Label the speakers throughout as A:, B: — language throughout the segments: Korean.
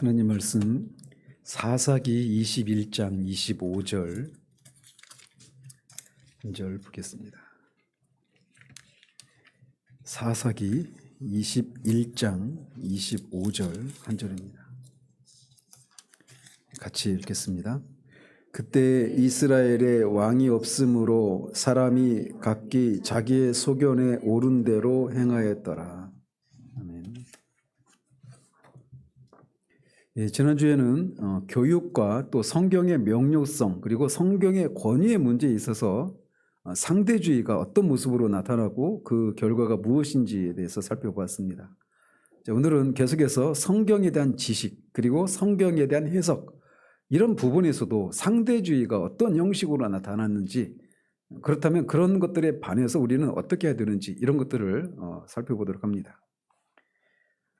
A: 하나님 말씀 사사기 21장 25절 한 절 보겠습니다. 사사기 21장 25절 한 절입니다. 같이 읽겠습니다. 그때 이스라엘에 왕이 없으므로 사람이 각기 자기의 소견에 옳은 대로 행하였더라. 아멘. 지난주에는 교육과 또 성경의 명료성 그리고 성경의 권위의 문제에 있어서 상대주의가 어떤 모습으로 나타나고 그 결과가 무엇인지에 대해서 살펴보았습니다. 오늘은 계속해서 성경에 대한 지식 그리고 성경에 대한 해석 이런 부분에서도 상대주의가 어떤 형식으로 나타났는지, 그렇다면 그런 것들에 반해서 우리는 어떻게 해야 되는지 이런 것들을 살펴보도록 합니다.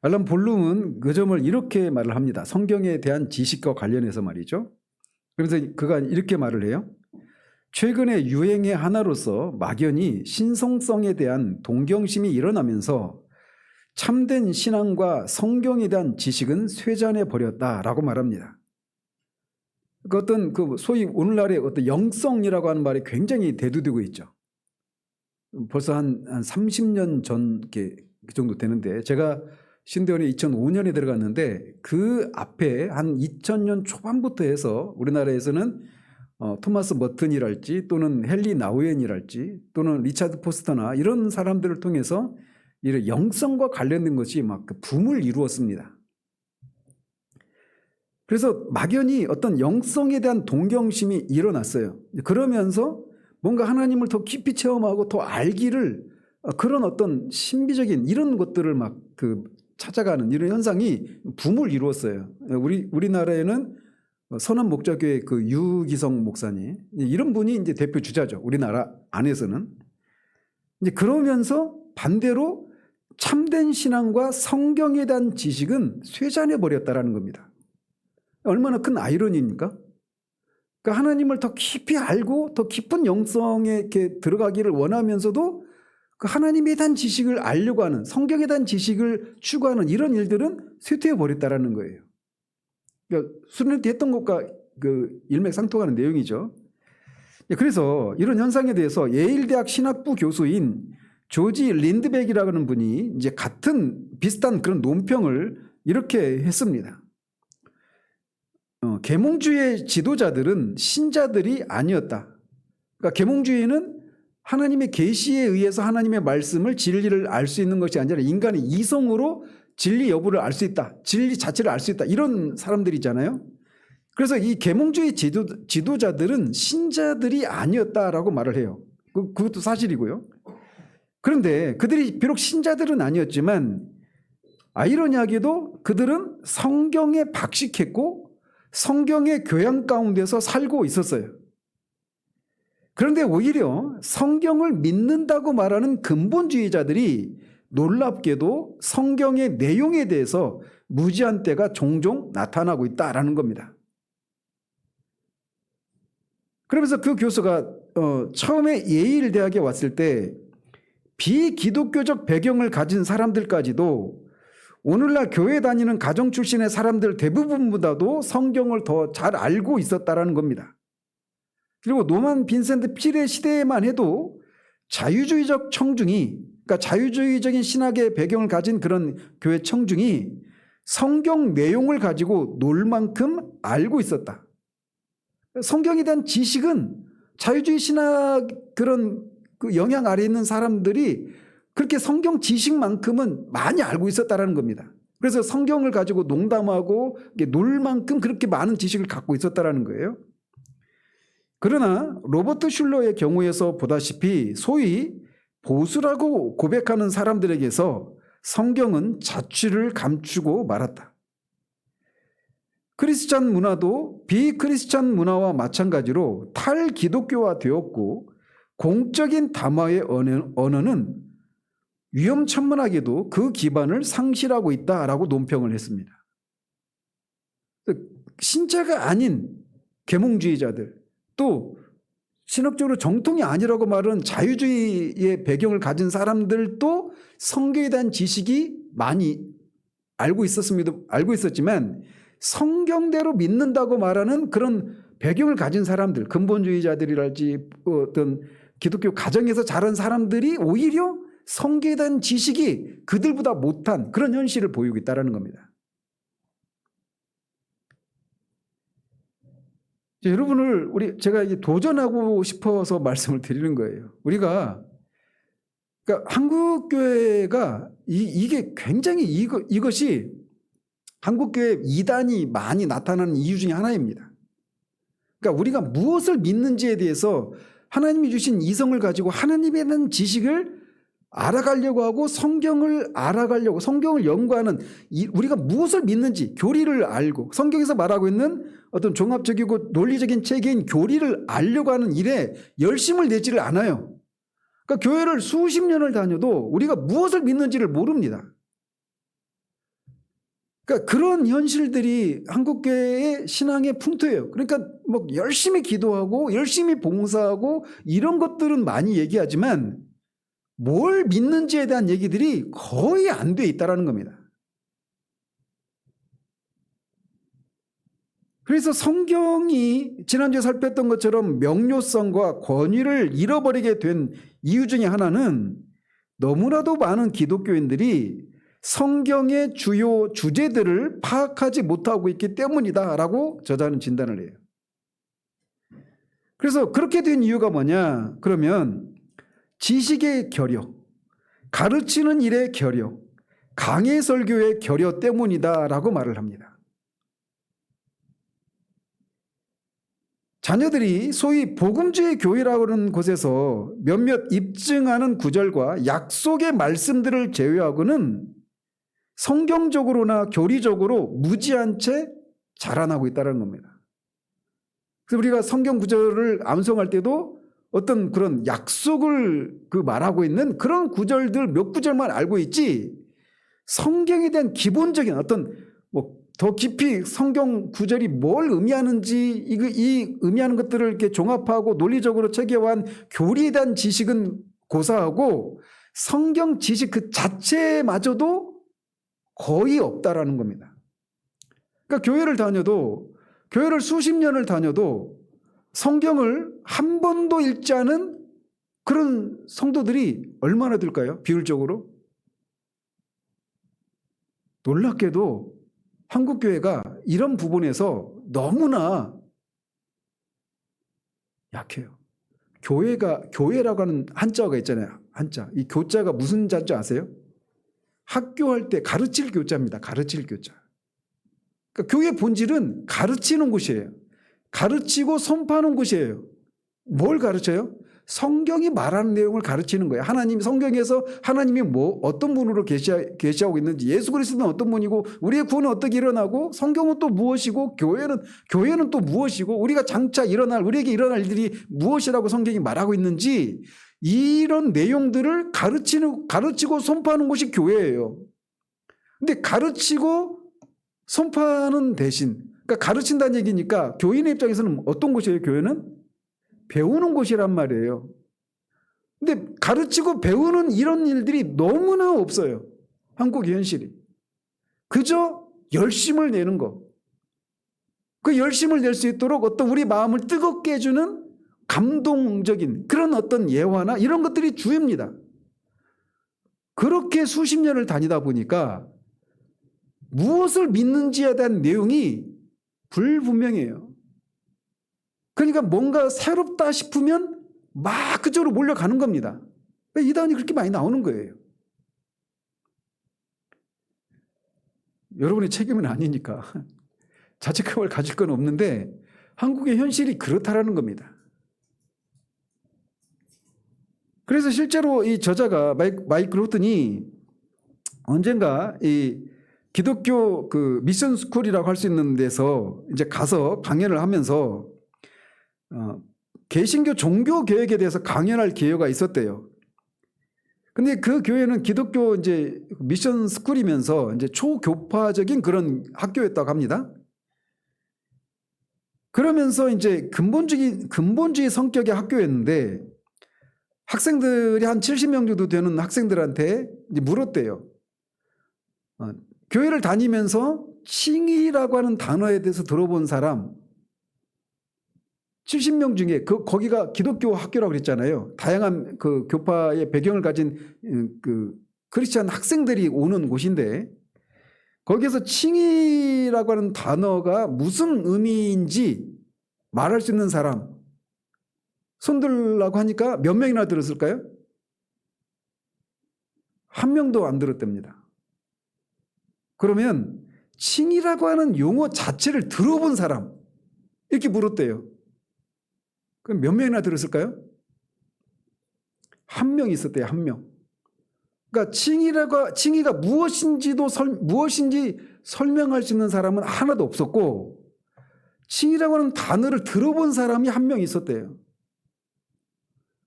A: 알람 볼룸은 그 점을 이렇게 말을 합니다. 성경에 대한 지식과 관련해서 말이죠. 그래서 그가 이렇게 말을 해요. 최근의 유행의 하나로서 막연히 신성성에 대한 동경심이 일어나면서 참된 신앙과 성경에 대한 지식은 쇠잔해 버렸다라고 말합니다. 그 어떤 소위 오늘날의 어떤 영성이라고 하는 말이 굉장히 대두되고 있죠. 벌써 한 30년 전 그 정도 되는데, 제가 신대원에 2005년에 들어갔는데 그 앞에 한 2000년 초반부터 해서 우리나라에서는 토마스 머튼이랄지 또는 헨리 나우엔이랄지 또는 리차드 포스터나 이런 사람들을 통해서 이런 영성과 관련된 것이 막 붐을 이루었습니다. 그래서 막연히 어떤 영성에 대한 동경심이 일어났어요. 그러면서 뭔가 하나님을 더 깊이 체험하고 더 알기를, 그런 어떤 신비적인 이런 것들을 막 찾아가는 이런 현상이 붐을 이루었어요. 우리나라에는 선한 목자교회 유기성 목사님, 이런 분이 이제 대표 주자죠. 우리나라 안에서는. 이제 그러면서 반대로 참된 신앙과 성경에 대한 지식은 쇠잔해 버렸다라는 겁니다. 얼마나 큰 아이러니입니까? 그러니까 하나님을 더 깊이 알고 더 깊은 영성에 이렇게 들어가기를 원하면서도 그 하나님에 대한 지식을 알려고 하는, 성경에 대한 지식을 추구하는 이런 일들은 쇠퇴해 버렸다라는 거예요. 그러니까 수련회 했던 것과 일맥상통하는 내용이죠. 그래서 이런 현상에 대해서 예일대학 신학부 교수인 조지 린드백이라는 분이 이제 비슷한 그런 논평을 이렇게 했습니다. 계몽주의 지도자들은 신자들이 아니었다. 그러니까 계몽주의는 하나님의 계시에 의해서 하나님의 말씀을 진리를 알 수 있는 것이 아니라 인간의 이성으로 진리 여부를 알 수 있다. 진리 자체를 알 수 있다. 이런 사람들이잖아요. 그래서 이 계몽주의 지도자들은 신자들이 아니었다라고 말을 해요. 그것도 사실이고요. 그런데 그들이 비록 신자들은 아니었지만 아이러니하게도 그들은 성경에 박식했고 성경의 교양 가운데서 살고 있었어요. 그런데 오히려 성경을 믿는다고 말하는 근본주의자들이 놀랍게도 성경의 내용에 대해서 무지한 때가 종종 나타나고 있다라는 겁니다. 그러면서 그 교수가 처음에 예일대학에 왔을 때 비기독교적 배경을 가진 사람들까지도 오늘날 교회 다니는 가정 출신의 사람들 대부분보다도 성경을 더 잘 알고 있었다라는 겁니다. 그리고 노만 빈센트 필의 시대에만 해도 자유주의적 청중이, 그러니까 자유주의적인 신학의 배경을 가진 그런 교회 청중이 성경 내용을 가지고 놀 만큼 알고 있었다. 성경에 대한 지식은 자유주의 신학 그런 영향 아래 있는 사람들이 그렇게 성경 지식만큼은 많이 알고 있었다라는 겁니다. 그래서 성경을 가지고 농담하고 놀 만큼 그렇게 많은 지식을 갖고 있었다라는 거예요. 그러나 로버트 슐러의 경우에서 보다시피 소위 보수라고 고백하는 사람들에게서 성경은 자취를 감추고 말았다. 크리스찬 문화도 비크리스찬 문화와 마찬가지로 탈기독교화 되었고 공적인 담화의 언어는 위험천만하게도 그 기반을 상실하고 있다라고 논평을 했습니다. 신자가 아닌 계몽주의자들, 또 신학적으로 정통이 아니라고 말하는 자유주의의 배경을 가진 사람들도 성경에 대한 지식이 많이 알고 있었지만 성경대로 믿는다고 말하는 그런 배경을 가진 사람들, 근본주의자들이랄지 어떤 기독교 가정에서 자란 사람들이 오히려 성경에 대한 지식이 그들보다 못한 그런 현실을 보이고 있다는 겁니다. 여러분을 제가 도전하고 싶어서 말씀을 드리는 거예요. 그러니까 한국 교회가 이게 굉장히 이것이 한국 교회 이단이 많이 나타나는 이유 중에 하나입니다. 그러니까 우리가 무엇을 믿는지에 대해서 하나님이 주신 이성을 가지고 하나님에 대한 지식을 알아가려고 하고 성경을 알아가려고 성경을 연구하는 우리가 무엇을 믿는지 교리를 알고 성경에서 말하고 있는 어떤 종합적이고 논리적인 체계인 교리를 알려고 하는 일에 열심을 내지를 않아요. 그러니까 교회를 수십 년을 다녀도 우리가 무엇을 믿는지를 모릅니다. 그러니까 그런 현실들이 한국교회의 신앙의 풍토예요. 그러니까 뭐 열심히 기도하고 열심히 봉사하고 이런 것들은 많이 얘기하지만 뭘 믿는지에 대한 얘기들이 거의 안 돼 있다는 겁니다. 그래서 성경이 지난주에 살폈던 것처럼 명료성과 권위를 잃어버리게 된 이유 중에 하나는 너무나도 많은 기독교인들이 성경의 주요 주제들을 파악하지 못하고 있기 때문이다라고 저자는 진단을 해요. 그래서 그렇게 된 이유가 뭐냐? 그러면 지식의 결여, 가르치는 일의 결여, 강해 설교의 결여 때문이다라고 말을 합니다. 자녀들이 소위 복음주의 교회라고 하는 곳에서 몇몇 입증하는 구절과 약속의 말씀들을 제외하고는 성경적으로나 교리적으로 무지한 채 자라나고 있다는 겁니다. 그래서 우리가 성경 구절을 암송할 때도 어떤 그런 약속을 말하고 있는 그런 구절들 몇 구절만 알고 있지 성경에 대한 기본적인 어떤 더 깊이 성경 구절이 뭘 의미하는지 이 의미하는 것들을 이렇게 종합하고 논리적으로 체계화한 교리에 대한 지식은 고사하고 성경 지식 그 자체마저도 거의 없다라는 겁니다. 그러니까 교회를 수십 년을 다녀도 성경을 한 번도 읽지 않은 그런 성도들이 얼마나 될까요? 비율적으로? 놀랍게도 한국 교회가 이런 부분에서 너무나 약해요. 교회라고 하는 한자가 있잖아요. 한자. 이 교자가 무슨 자인지 아세요? 학교할 때 가르칠 교자입니다. 가르칠 교자. 그러니까 교회 본질은 가르치는 곳이에요. 가르치고 선포하는 곳이에요. 뭘 가르쳐요? 성경이 말하는 내용을 가르치는 거예요. 성경에서 하나님이 어떤 분으로 계시하고 있는지, 예수 그리스도는 어떤 분이고, 우리의 구원은 어떻게 일어나고, 성경은 또 무엇이고, 교회는 또 무엇이고, 우리가 장차 우리에게 일어날 일들이 무엇이라고 성경이 말하고 있는지, 이런 내용들을 가르치고 선포하는 곳이 교회예요. 근데 가르치고 선포하는 대신, 그러니까 가르친다는 얘기니까 교인의 입장에서는 어떤 곳이에요, 교회는? 배우는 곳이란 말이에요. 근데 가르치고 배우는 이런 일들이 너무나 없어요. 한국의 현실이. 그저 열심을 내는 거. 그 열심을 낼 수 있도록 어떤 우리 마음을 뜨겁게 해주는 감동적인 그런 어떤 예화나 이런 것들이 주입니다. 그렇게 수십 년을 다니다 보니까 무엇을 믿는지에 대한 내용이 불분명해요. 그러니까 뭔가 새롭다 싶으면 막 그쪽으로 몰려가는 겁니다. 이단이 그렇게 많이 나오는 거예요. 여러분의 책임은 아니니까 자책감을 가질 건 없는데 한국의 현실이 그렇다라는 겁니다. 그래서 실제로 이 저자가 마이클 호튼이 언젠가 이 기독교 미션 스쿨이라고 할 수 있는 데서 이제 가서 강연을 하면서 개신교 종교 개혁에 대해서 강연할 기회가 있었대요. 근데 그 교회는 기독교 이제 미션 스쿨이면서 이제 초교파적인 그런 학교였다고 합니다. 그러면서 이제 근본주의 성격의 학교였는데 학생들이 한 70명 정도 되는 학생들한테 이제 물었대요. 교회를 다니면서 칭의라고 하는 단어에 대해서 들어본 사람 70명 중에 거기가 기독교 학교라고 그랬잖아요. 다양한 그 교파의 배경을 가진 그 크리스찬 학생들이 오는 곳인데 거기에서 칭의라고 하는 단어가 무슨 의미인지 말할 수 있는 사람 손 들라고 하니까 몇 명이나 들었을까요? 한 명도 안 들었답니다. 그러면 칭의라고 하는 용어 자체를 들어본 사람 이렇게 물었대요. 그럼 몇 명이나 들었을까요? 한 명 있었대요. 한 명. 그러니까 칭의가 무엇인지 설명할 수 있는 사람은 하나도 없었고 칭의라고 하는 단어를 들어본 사람이 한 명 있었대요.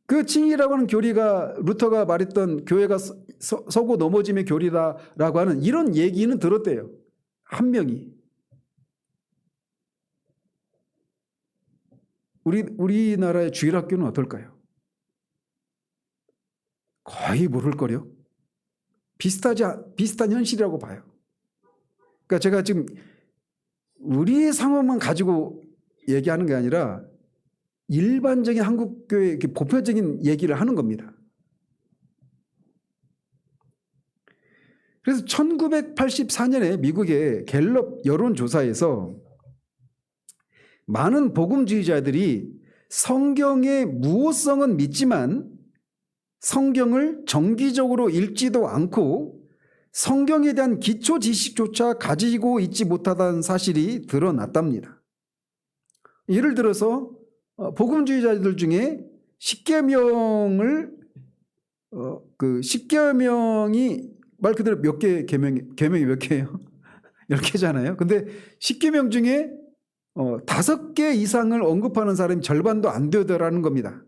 A: 그 칭의라고 하는 교리가 루터가 말했던 교회가 서고 넘어짐의 교리다라고 하는 이런 얘기는 들었대요. 한 명이. 우리나라의 주일학교는 어떨까요? 거의 모를걸요. 비슷한 현실이라고 봐요. 그러니까 제가 지금 우리의 상황만 가지고 얘기하는 게 아니라 일반적인 한국교회 보편적인 얘기를 하는 겁니다. 그래서 1984년에 미국의 갤럽 여론조사에서 많은 복음주의자들이 성경의 무호성은 믿지만 성경을 정기적으로 읽지도 않고 성경에 대한 기초 지식조차 가지고 있지 못하다는 사실이 드러났답니다. 예를 들어서 복음주의자들 중에 십계명을 그 십계명이 말 그대로 계명이 몇 개예요? 10개잖아요. 근데 십계명 중에 5개 이상을 언급하는 사람이 절반도 안 되더라는 겁니다.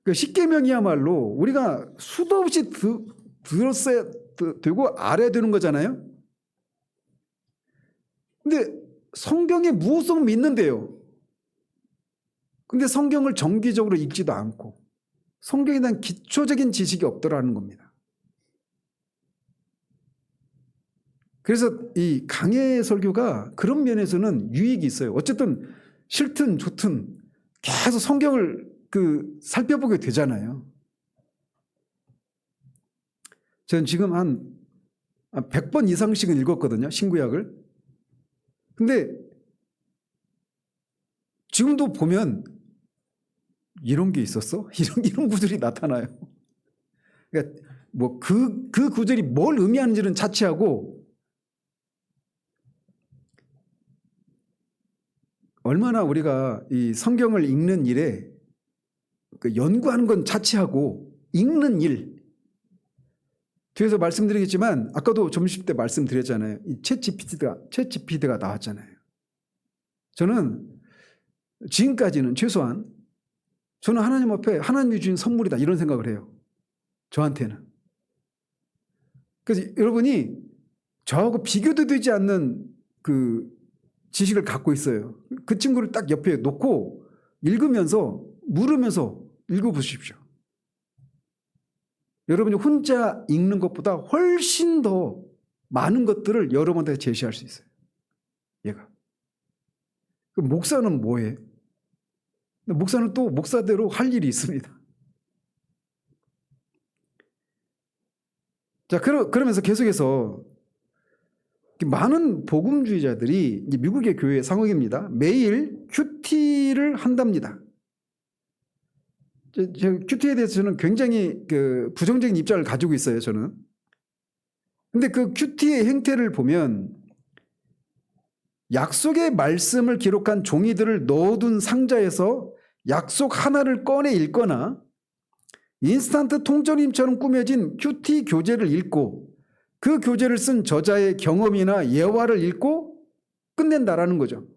A: 그 십계명이야말로 우리가 수도 없이 들었어야 되고 알아야 되는 거잖아요. 근데 성경의 무호성 믿는데요. 근데 성경을 정기적으로 읽지도 않고 성경에 대한 기초적인 지식이 없더라는 겁니다. 그래서 이 강해 설교가 그런 면에서는 유익이 있어요. 어쨌든 싫든 좋든 계속 성경을 살펴보게 되잖아요. 저는 지금 한 100번 이상씩은 읽었거든요. 신구약을. 근데 지금도 보면 이런 게 있었어? 이런 구절이 나타나요. 그러니까 뭐 그 구절이 뭘 의미하는지는 차치하고 얼마나 우리가 이 성경을 읽는 일에 연구하는 건 차치하고 읽는 일 뒤에서 말씀드리겠지만 아까도 점심 때 말씀드렸잖아요. 이 챗GPT가 나왔잖아요. 저는 지금까지는 최소한 저는 하나님 앞에 하나님이 주신 선물이다 이런 생각을 해요. 저한테는. 그래서 여러분이 저하고 비교도 되지 않는 그 지식을 갖고 있어요. 그 친구를 딱 옆에 놓고 읽으면서 물으면서 읽어보십시오. 여러분이 혼자 읽는 것보다 훨씬 더 많은 것들을 여러분한테 제시할 수 있어요. 얘가. 그 목사는 뭐해? 목사는 또 목사대로 할 일이 있습니다. 자, 그러면서 계속해서 많은 복음주의자들이 미국의 교회 상황입니다. 매일 큐티를 한답니다. 큐티에 대해서 저는 굉장히 부정적인 입장을 가지고 있어요. 저는. 근데 그 큐티의 행태를 보면 약속의 말씀을 기록한 종이들을 넣어둔 상자에서 약속 하나를 꺼내 읽거나 인스턴트 통조림처럼 꾸며진 큐티 교재를 읽고 그 교재를 쓴 저자의 경험이나 예화를 읽고 끝낸다라는 거죠.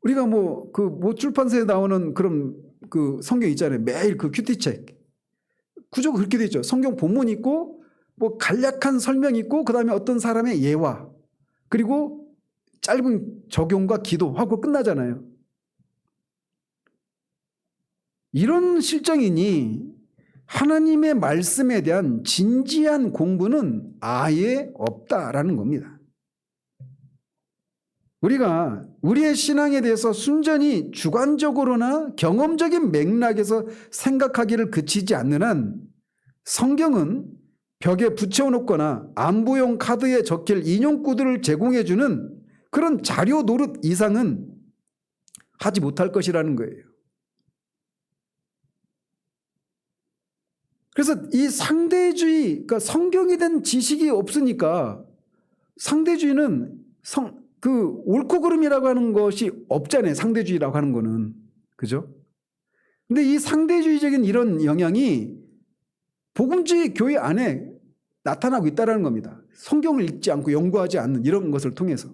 A: 우리가 뭐 출판사에 나오는 그런 그 성경 있잖아요. 매일 그 큐티책. 구조가 그렇게 돼 있죠. 성경 본문 있고 뭐 간략한 설명 있고 그다음에 어떤 사람의 예화 그리고 짧은 적용과 기도하고 끝나잖아요. 이런 실정이니 하나님의 말씀에 대한 진지한 공부는 아예 없다라는 겁니다. 우리가 우리의 신앙에 대해서 순전히 주관적으로나 경험적인 맥락에서 생각하기를 그치지 않는 한 성경은 벽에 붙여놓거나 안부용 카드에 적힐 인용구들을 제공해주는 그런 자료 노릇 이상은 하지 못할 것이라는 거예요. 그래서 이 상대주의, 그러니까 성경에 대한 지식이 없으니까 상대주의는 옳고 그름이라고 하는 것이 없잖아요. 상대주의라고 하는 거는. 그죠? 근데 이 상대주의적인 이런 영향이 복음주의 교회 안에 나타나고 있다는 겁니다. 성경을 읽지 않고 연구하지 않는 이런 것을 통해서.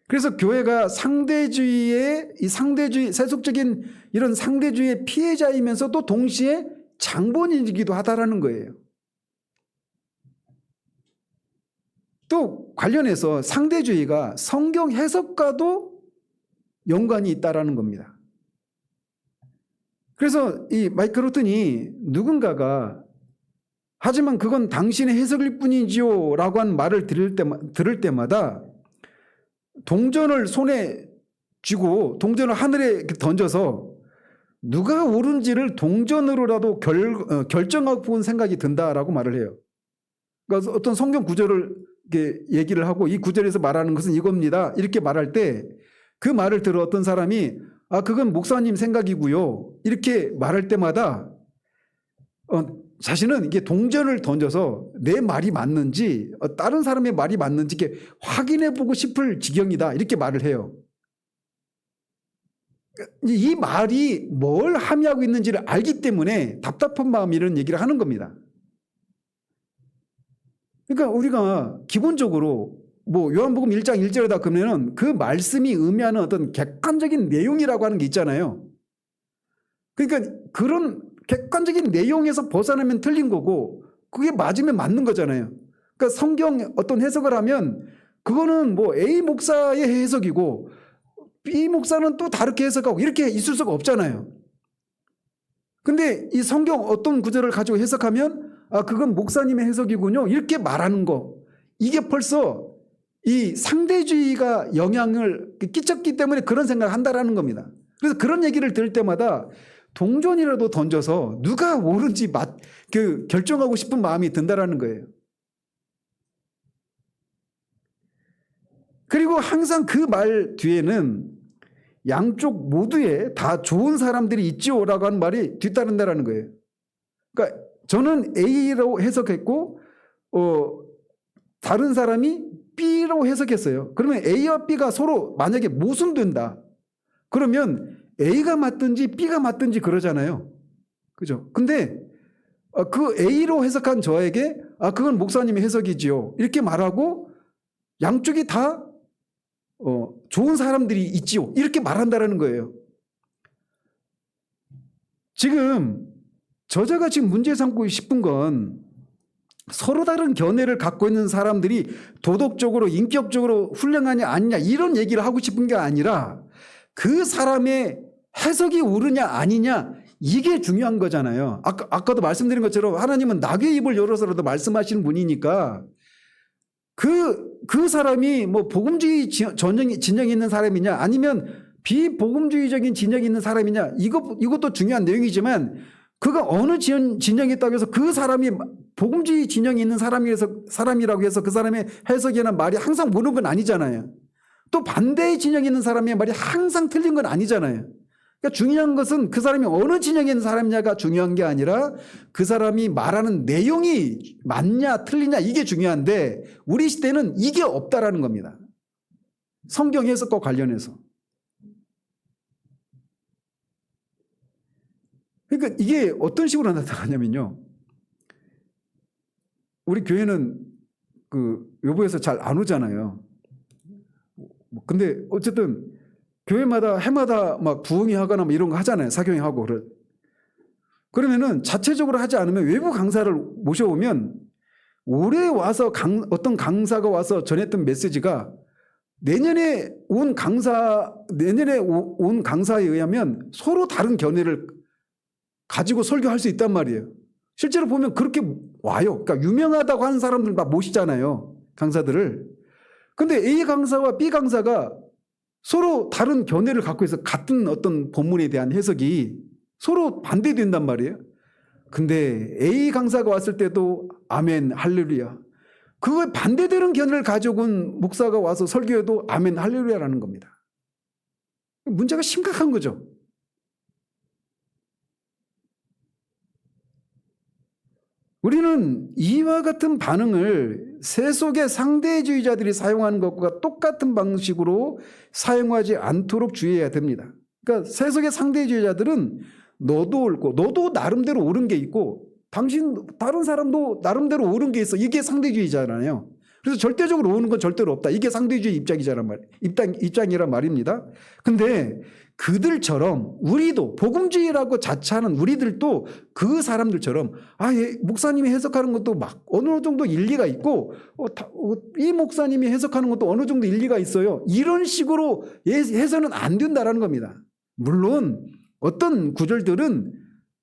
A: 그래서 교회가 세속적인 이런 상대주의의 피해자이면서 또 동시에 장본인이기도 하다라는 거예요. 또 관련해서 상대주의가 성경 해석과도 연관이 있다라는 겁니다. 그래서 이 마이클 호튼이 누군가가 하지만 그건 당신의 해석일 뿐이지요 라고 한 말을 들을 때마다 동전을 손에 쥐고 동전을 하늘에 던져서 누가 옳은지를 동전으로라도 결정하고 본 생각이 든다라고 말을 해요. 그러니까 어떤 성경 구절을 이렇게 얘기를 하고 이 구절에서 말하는 것은 이겁니다. 이렇게 말할 때 그 말을 들어 어떤 사람이 그건 목사님 생각이고요. 이렇게 말할 때마다 자신은 이게 동전을 던져서 내 말이 맞는지 다른 사람의 말이 맞는지 이렇게 확인해 보고 싶을 지경이다. 이렇게 말을 해요. 이 말이 뭘 함의하고 있는지를 알기 때문에 답답한 마음이 이런 얘기를 하는 겁니다. 그러니까 우리가 기본적으로 요한복음 1장 1절에다 그러면은 그 말씀이 의미하는 어떤 객관적인 내용이라고 하는 게 있잖아요. 그러니까 그런 객관적인 내용에서 벗어나면 틀린 거고 그게 맞으면 맞는 거잖아요. 그러니까 성경 어떤 해석을 하면 그거는 A 목사의 해석이고 B 목사는 또 다르게 해석하고 이렇게 있을 수가 없잖아요. 근데 이 성경 어떤 구절을 가지고 해석하면 그건 목사님의 해석이군요. 이렇게 말하는 거. 이게 벌써 이 상대주의가 영향을 끼쳤기 때문에 그런 생각을 한다라는 겁니다. 그래서 그런 얘기를 들을 때마다 동전이라도 던져서 누가 옳은지 결정하고 싶은 마음이 든다라는 거예요. 그리고 항상 그 말 뒤에는 양쪽 모두에 다 좋은 사람들이 있지요라고 하는 말이 뒤따른다라는 거예요. 그러니까 저는 A로 해석했고 다른 사람이 B로 해석했어요. 그러면 A와 B가 서로 만약에 모순된다. 그러면 A가 맞든지 B가 맞든지 그러잖아요. 그죠? 근데 그 A로 해석한 저에게 그건 목사님의 해석이지요. 이렇게 말하고 양쪽이 다 좋은 사람들이 있지요. 이렇게 말한다라는 거예요. 지금 저자가 지금 문제 삼고 싶은 건 서로 다른 견해를 갖고 있는 사람들이 도덕적으로 인격적으로 훌륭하냐 아니냐 이런 얘기를 하고 싶은 게 아니라 그 사람의 해석이 옳으냐 아니냐 이게 중요한 거잖아요. 아까도 말씀드린 것처럼 하나님은 낙의 입을 열어서라도 말씀하시는 분이니까 그 사람이 복음주의 진영이 있는 사람이냐 아니면 비복음주의적인 진영이 있는 사람이냐 이것도 중요한 내용이지만 그가 어느 진영에 있다고 해서 그 사람이 복음주의 진영이 있는 사람이라고 해서 그 사람의 해석이나 말이 항상 옳은 건 아니잖아요. 또 반대의 진영에 있는 사람의 말이 항상 틀린 건 아니잖아요. 그러니까 중요한 것은 그 사람이 어느 진영에 있는 사람이냐가 중요한 게 아니라 그 사람이 말하는 내용이 맞냐 틀리냐 이게 중요한데 우리 시대는 이게 없다라는 겁니다. 성경 해석과 관련해서. 그러니까 이게 어떤 식으로 나타나냐면요. 우리 교회는 외부에서 잘 안 오잖아요. 근데 어쨌든 교회마다 해마다 막 부흥회 하거나 이런 거 하잖아요. 사경회 하고. 그러면은 자체적으로 하지 않으면 외부 강사를 모셔오면 올해 와서 어떤 강사가 와서 전했던 메시지가 내년에 온 강사에 의하면 서로 다른 견해를 가지고 설교할 수 있단 말이에요. 실제로 보면 그렇게 와요. 그러니까 유명하다고 하는 사람들 막 모시잖아요. 강사들을. 근데 A 강사와 B 강사가 서로 다른 견해를 갖고 있어 같은 어떤 본문에 대한 해석이 서로 반대된단 말이에요. 근데 A 강사가 왔을 때도 아멘 할렐루야. 그거에 반대되는 견해를 가지고 온 목사가 와서 설교해도 아멘 할렐루야라는 겁니다. 문제가 심각한 거죠. 우리는 이와 같은 반응을 세속의 상대주의자들이 사용하는 것과 똑같은 방식으로 사용하지 않도록 주의해야 됩니다. 그러니까 세속의 상대주의자들은 너도 옳고 너도 나름대로 옳은 게 있고 당신 다른 사람도 나름대로 옳은 게 있어. 이게 상대주의잖아요. 그래서 절대적으로 옳은 건 절대로 없다. 이게 상대주의 입장이란 말입니다. 근데 그들처럼 우리도 복음주의라고 자처하는 우리들도 그 사람들처럼 목사님이 해석하는 것도 막 어느 정도 일리가 있고 이 목사님이 해석하는 것도 어느 정도 일리가 있어요. 이런 식으로 해서는 안 된다라는 겁니다. 물론 어떤 구절들은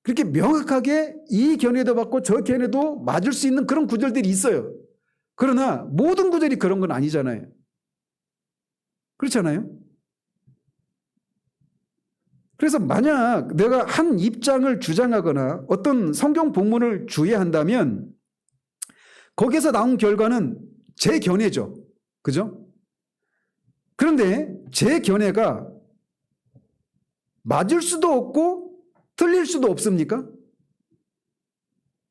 A: 그렇게 명확하게 이 견해도 맞고 저 견해도 맞을 수 있는 그런 구절들이 있어요. 그러나 모든 구절이 그런 건 아니잖아요. 그렇잖아요. 그래서 만약 내가 한 입장을 주장하거나 어떤 성경 본문을 주의한다면 거기서 나온 결과는 제 견해죠. 그죠? 그런데 제 견해가 맞을 수도 없고 틀릴 수도 없습니까?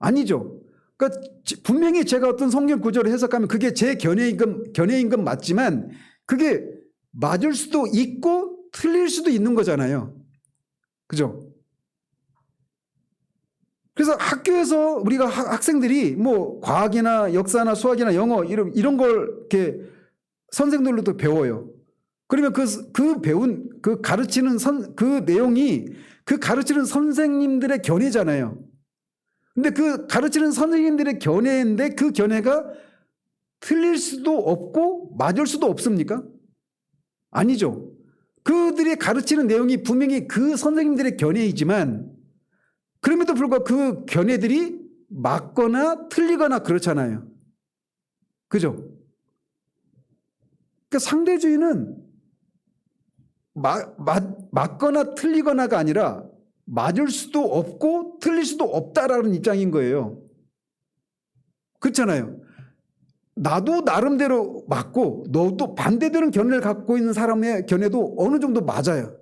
A: 아니죠. 그러니까 분명히 제가 어떤 성경 구절을 해석하면 그게 제 견해인 건 맞지만 그게 맞을 수도 있고 틀릴 수도 있는 거잖아요. 그죠? 그래서 학교에서 우리가 학생들이 뭐 과학이나 역사나 수학이나 영어 이런 걸 이렇게 선생들로도 배워요. 그러면 그 배운 그 가르치는 그 내용이 그 가르치는 선생님들의 견해잖아요. 근데 그 가르치는 선생님들의 견해인데 그 견해가 틀릴 수도 없고 맞을 수도 없습니까? 아니죠. 그들이 가르치는 내용이 분명히 그 선생님들의 견해이지만 그럼에도 불구하고 그 견해들이 맞거나 틀리거나 그렇잖아요. 그죠? 그러니까 상대주의는 맞거나 틀리거나가 아니라 맞을 수도 없고 틀릴 수도 없다라는 입장인 거예요. 그렇잖아요. 나도 나름대로 맞고 너도 반대되는 견해를 갖고 있는 사람의 견해도 어느 정도 맞아요.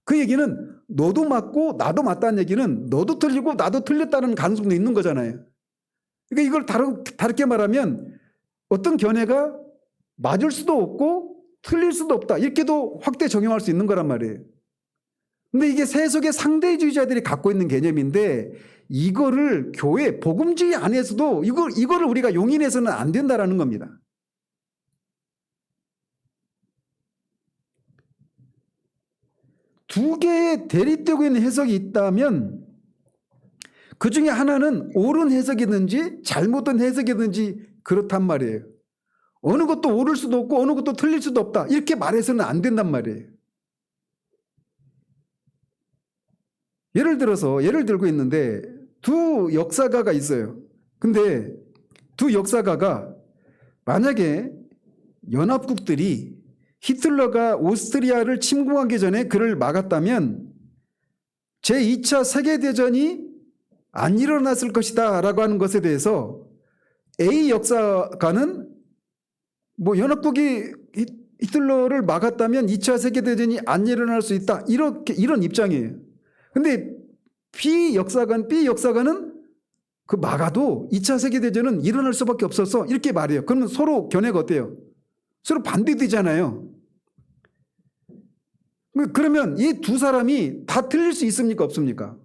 A: 그 얘기는 너도 맞고 나도 맞다는 얘기는 너도 틀리고 나도 틀렸다는 가능성도 있는 거잖아요. 그러니까 이걸 다르게 말하면 어떤 견해가 맞을 수도 없고 틀릴 수도 없다. 이렇게도 확대 적용할 수 있는 거란 말이에요. 근데 이게 세속의 상대주의자들이 갖고 있는 개념인데 이거를 교회 복음주의 안에서도 이거를 우리가 용인해서는 안 된다라는 겁니다. 두 개의 대립되고 있는 해석이 있다면 그 중에 하나는 옳은 해석이든지 잘못된 해석이든지 그렇단 말이에요. 어느 것도 옳을 수도 없고 어느 것도 틀릴 수도 없다. 이렇게 말해서는 안 된단 말이에요. 예를 들고 있는데 두 역사가가 있어요. 근데 두 역사가가 만약에 연합국들이 히틀러가 오스트리아를 침공하기 전에 그를 막았다면 제2차 세계대전이 안 일어났을 것이다 라고 하는 것에 대해서 A 역사가는 뭐 연합국이 히틀러를 막았다면 2차 세계대전이 안 일어날 수 있다 이런 입장이에요. 근데 B 역사가는 그 막아도 2차 세계대전은 일어날 수밖에 없어서 이렇게 말해요. 그러면 서로 견해가 어때요? 서로 반대되잖아요. 그러면 이 두 사람이 다 틀릴 수 있습니까? 없습니까?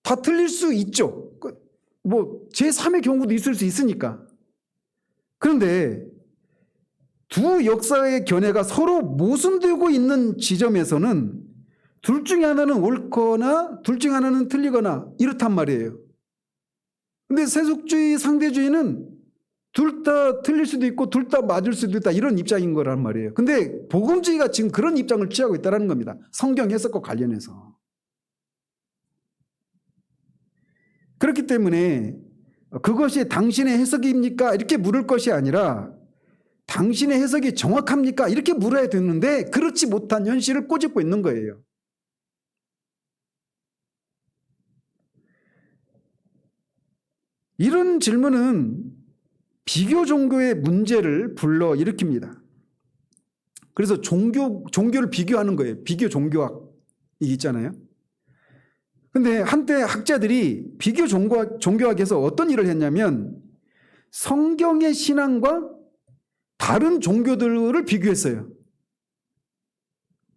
A: 다 틀릴 수 있죠. 뭐 제3의 경우도 있을 수 있으니까. 그런데 두 역사의 견해가 서로 모순되고 있는 지점에서는 둘 중에 하나는 옳거나 둘 중에 하나는 틀리거나 이렇단 말이에요. 근데 세속주의, 상대주의는 둘 다 틀릴 수도 있고 둘 다 맞을 수도 있다 이런 입장인 거란 말이에요. 근데 복음주의가 지금 그런 입장을 취하고 있다는 겁니다. 성경 해석과 관련해서. 그렇기 때문에 그것이 당신의 해석입니까? 이렇게 물을 것이 아니라 당신의 해석이 정확합니까? 이렇게 물어야 되는데 그렇지 못한 현실을 꼬집고 있는 거예요. 이런 질문은 비교 종교의 문제를 불러일으킵니다. 그래서 종교를 비교하는 거예요. 비교 종교학이 있잖아요. 근데 한때 학자들이 비교 종교학에서 어떤 일을 했냐면 성경의 신앙과 다른 종교들을 비교했어요.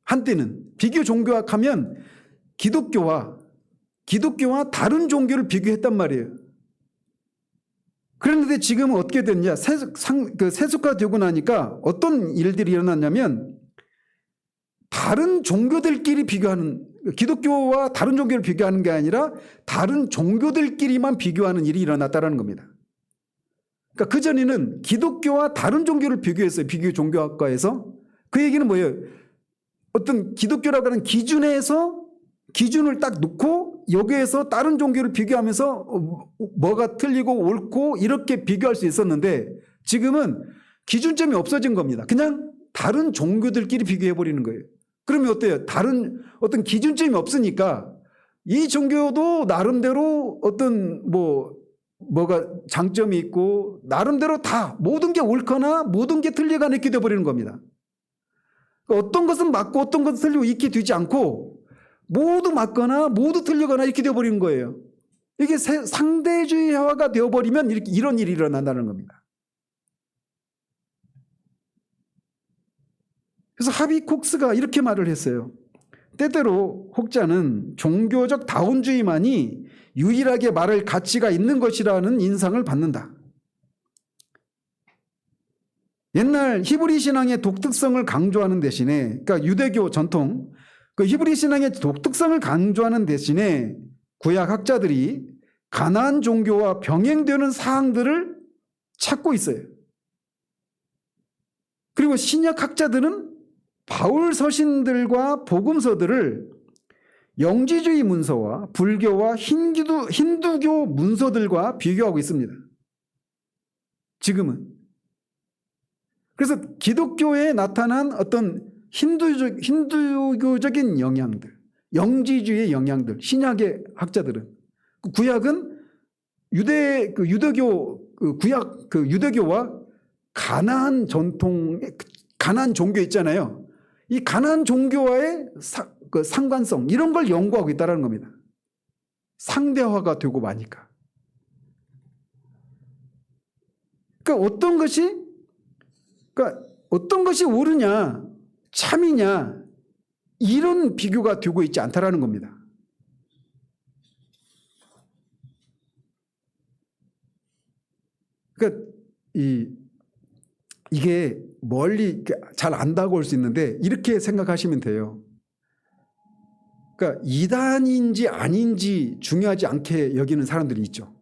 A: 한때는 비교 종교학 하면 기독교와 다른 종교를 비교했단 말이에요. 그런데 지금은 어떻게 됐냐? 세속화되고 나니까 어떤 일들이 일어났냐면 다른 종교들끼리 비교하는, 기독교와 다른 종교를 비교하는 게 아니라 다른 종교들끼리만 비교하는 일이 일어났다는 겁니다. 그러니까 그전에는 기독교와 다른 종교를 비교했어요. 비교 종교학과에서. 그 얘기는 뭐예요? 어떤 기독교라고 하는 기준을 딱 놓고 여기에서 다른 종교를 비교하면서 뭐가 틀리고 옳고 이렇게 비교할 수 있었는데 지금은 기준점이 없어진 겁니다. 그냥 다른 종교들끼리 비교해버리는 거예요. 그러면 어때요? 다른 어떤 기준점이 없으니까 이 종교도 나름대로 어떤 뭐가 장점이 있고 나름대로 다 모든 게 옳거나 모든 게 틀리거나 이렇게 돼버리는 겁니다. 어떤 것은 맞고 어떤 것은 틀리고 이렇게 되지 않고 모두 맞거나 모두 틀리거나 이렇게 되어버리는 거예요. 이게 상대주의화가 되어버리면 이런 일이 일어난다는 겁니다. 그래서 하비콕스가 이렇게 말을 했어요. 때때로 혹자는 종교적 다원주의만이 유일하게 말할 가치가 있는 것이라는 인상을 받는다. 옛날 히브리 신앙의 독특성을 강조하는 대신에, 그러니까 유대교 전통, 그 히브리 신앙의 독특성을 강조하는 대신에 구약 학자들이 가나안 종교와 병행되는 사항들을 찾고 있어요. 그리고 신약 학자들은 바울 서신들과 복음서들을 영지주의 문서와 불교와 힌두교 문서들과 비교하고 있습니다. 지금은. 그래서 기독교에 나타난 어떤 힌두교적인 영향들, 영지주의 영향들, 신약의 학자들은, 구약은 유대교와 가나안 종교 있잖아요. 이 가나안 종교와의 상관성, 이런 걸 연구하고 있다는 겁니다. 상대화가 되고 마니까. 그러니까 어떤 것이 옳으냐, 참이냐, 이런 비교가 되고 있지 않다라는 겁니다. 그러니까 이게 멀리 잘 안다고 할 수 있는데 이렇게 생각하시면 돼요. 그러니까 이단인지 아닌지 중요하지 않게 여기는 사람들이 있죠.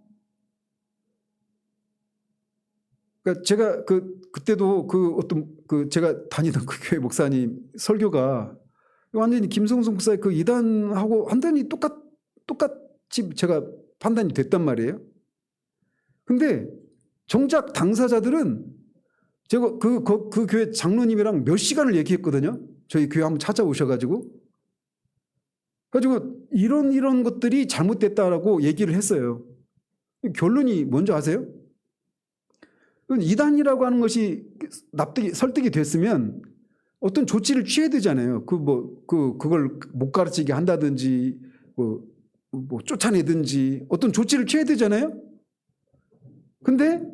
A: 그러니까 제가 그때도 제가 다니던 그 교회 목사님 설교가 완전히 김성수 목사의 그 이단하고 완전히 똑같이 제가 판단이 됐단 말이에요. 근데 정작 당사자들은 제가 그 교회 장로님이랑 몇 시간을 얘기했거든요. 저희 교회 한번 찾아오셔가지고 이런 것들이 잘못됐다라고 얘기를 했어요. 결론이 뭔지 아세요? 이단이라고 하는 것이 설득이 됐으면 어떤 조치를 취해야 되잖아요. 그걸 못 가르치게 한다든지, 쫓아내든지 어떤 조치를 취해야 되잖아요. 근데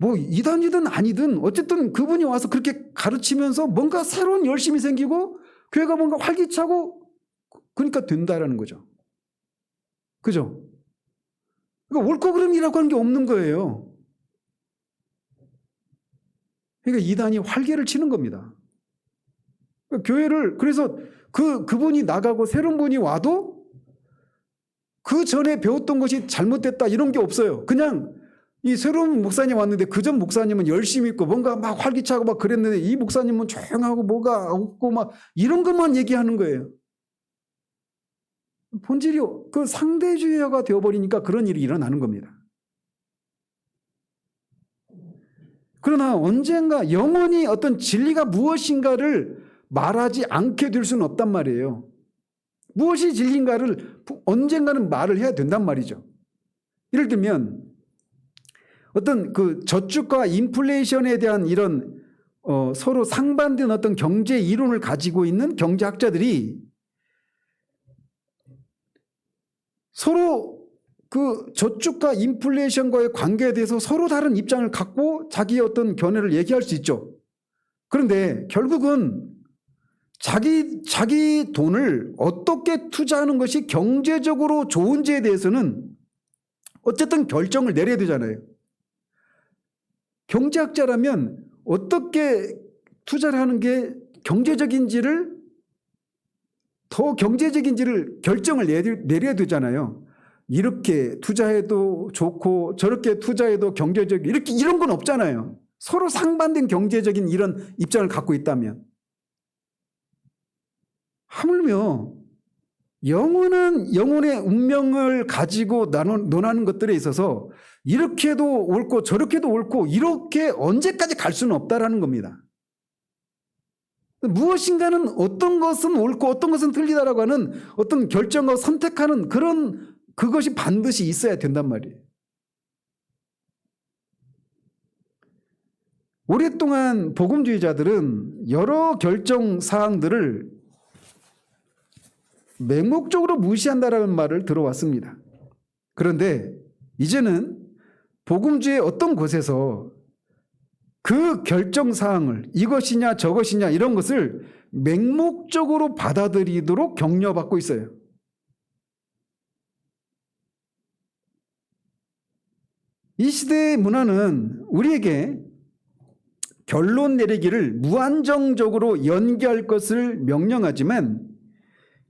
A: 이단이든 아니든 어쨌든 그분이 와서 그렇게 가르치면서 뭔가 새로운 열심이 생기고 교회가 뭔가 활기차고 그러니까 된다라는 거죠. 그죠? 그러니까 옳고 그름이라고 하는 게 없는 거예요. 그러니까 이단이 활개를 치는 겁니다. 그러니까 교회를, 그래서 그분이 나가고 새로운 분이 와도 그 전에 배웠던 것이 잘못됐다 이런 게 없어요. 그냥 이 새로운 목사님 왔는데 그전 목사님은 열심히 있고 뭔가 막 활기차고 막 그랬는데 이 목사님은 조용하고 뭐가 없고 막 이런 것만 얘기하는 거예요. 본질이 그 상대주의화가 되어버리니까 그런 일이 일어나는 겁니다. 그러나 언젠가 영원히 어떤 진리가 무엇인가를 말하지 않게 될 수는 없단 말이에요. 무엇이 진리인가를 언젠가는 말을 해야 된단 말이죠. 예를 들면 어떤 그 저축과 인플레이션에 대한 이런 서로 상반된 어떤 경제 이론을 가지고 있는 경제학자들이 서로 그 저축과 인플레이션과의 관계에 대해서 서로 다른 입장을 갖고 자기의 어떤 견해를 얘기할 수 있죠. 그런데 결국은 자기 돈을 어떻게 투자하는 것이 경제적으로 좋은지에 대해서는 어쨌든 결정을 내려야 되잖아요. 경제학자라면 어떻게 투자를 하는 게 더 경제적인지를 결정을 내려야 되잖아요. 이렇게 투자해도 좋고 저렇게 투자해도 경제적 이런 건 없잖아요. 서로 상반된 경제적인 이런 입장을 갖고 있다면. 하물며 영혼의 운명을 가지고 논하는 것들에 있어서 이렇게도 옳고 저렇게도 옳고 이렇게 언제까지 갈 수는 없다라는 겁니다. 무엇인가는 어떤 것은 옳고 어떤 것은 틀리다라고 하는 어떤 결정과 선택하는 그것이 반드시 있어야 된단 말이에요. 오랫동안 복음주의자들은 여러 결정 사항들을 맹목적으로 무시한다라는 말을 들어왔습니다. 그런데 이제는 복음주의 어떤 곳에서 그 결정 사항을 이것이냐 저것이냐 이런 것을 맹목적으로 받아들이도록 격려받고 있어요. 이 시대의 문화는 우리에게 결론 내리기를 무한정적으로 연기할 것을 명령하지만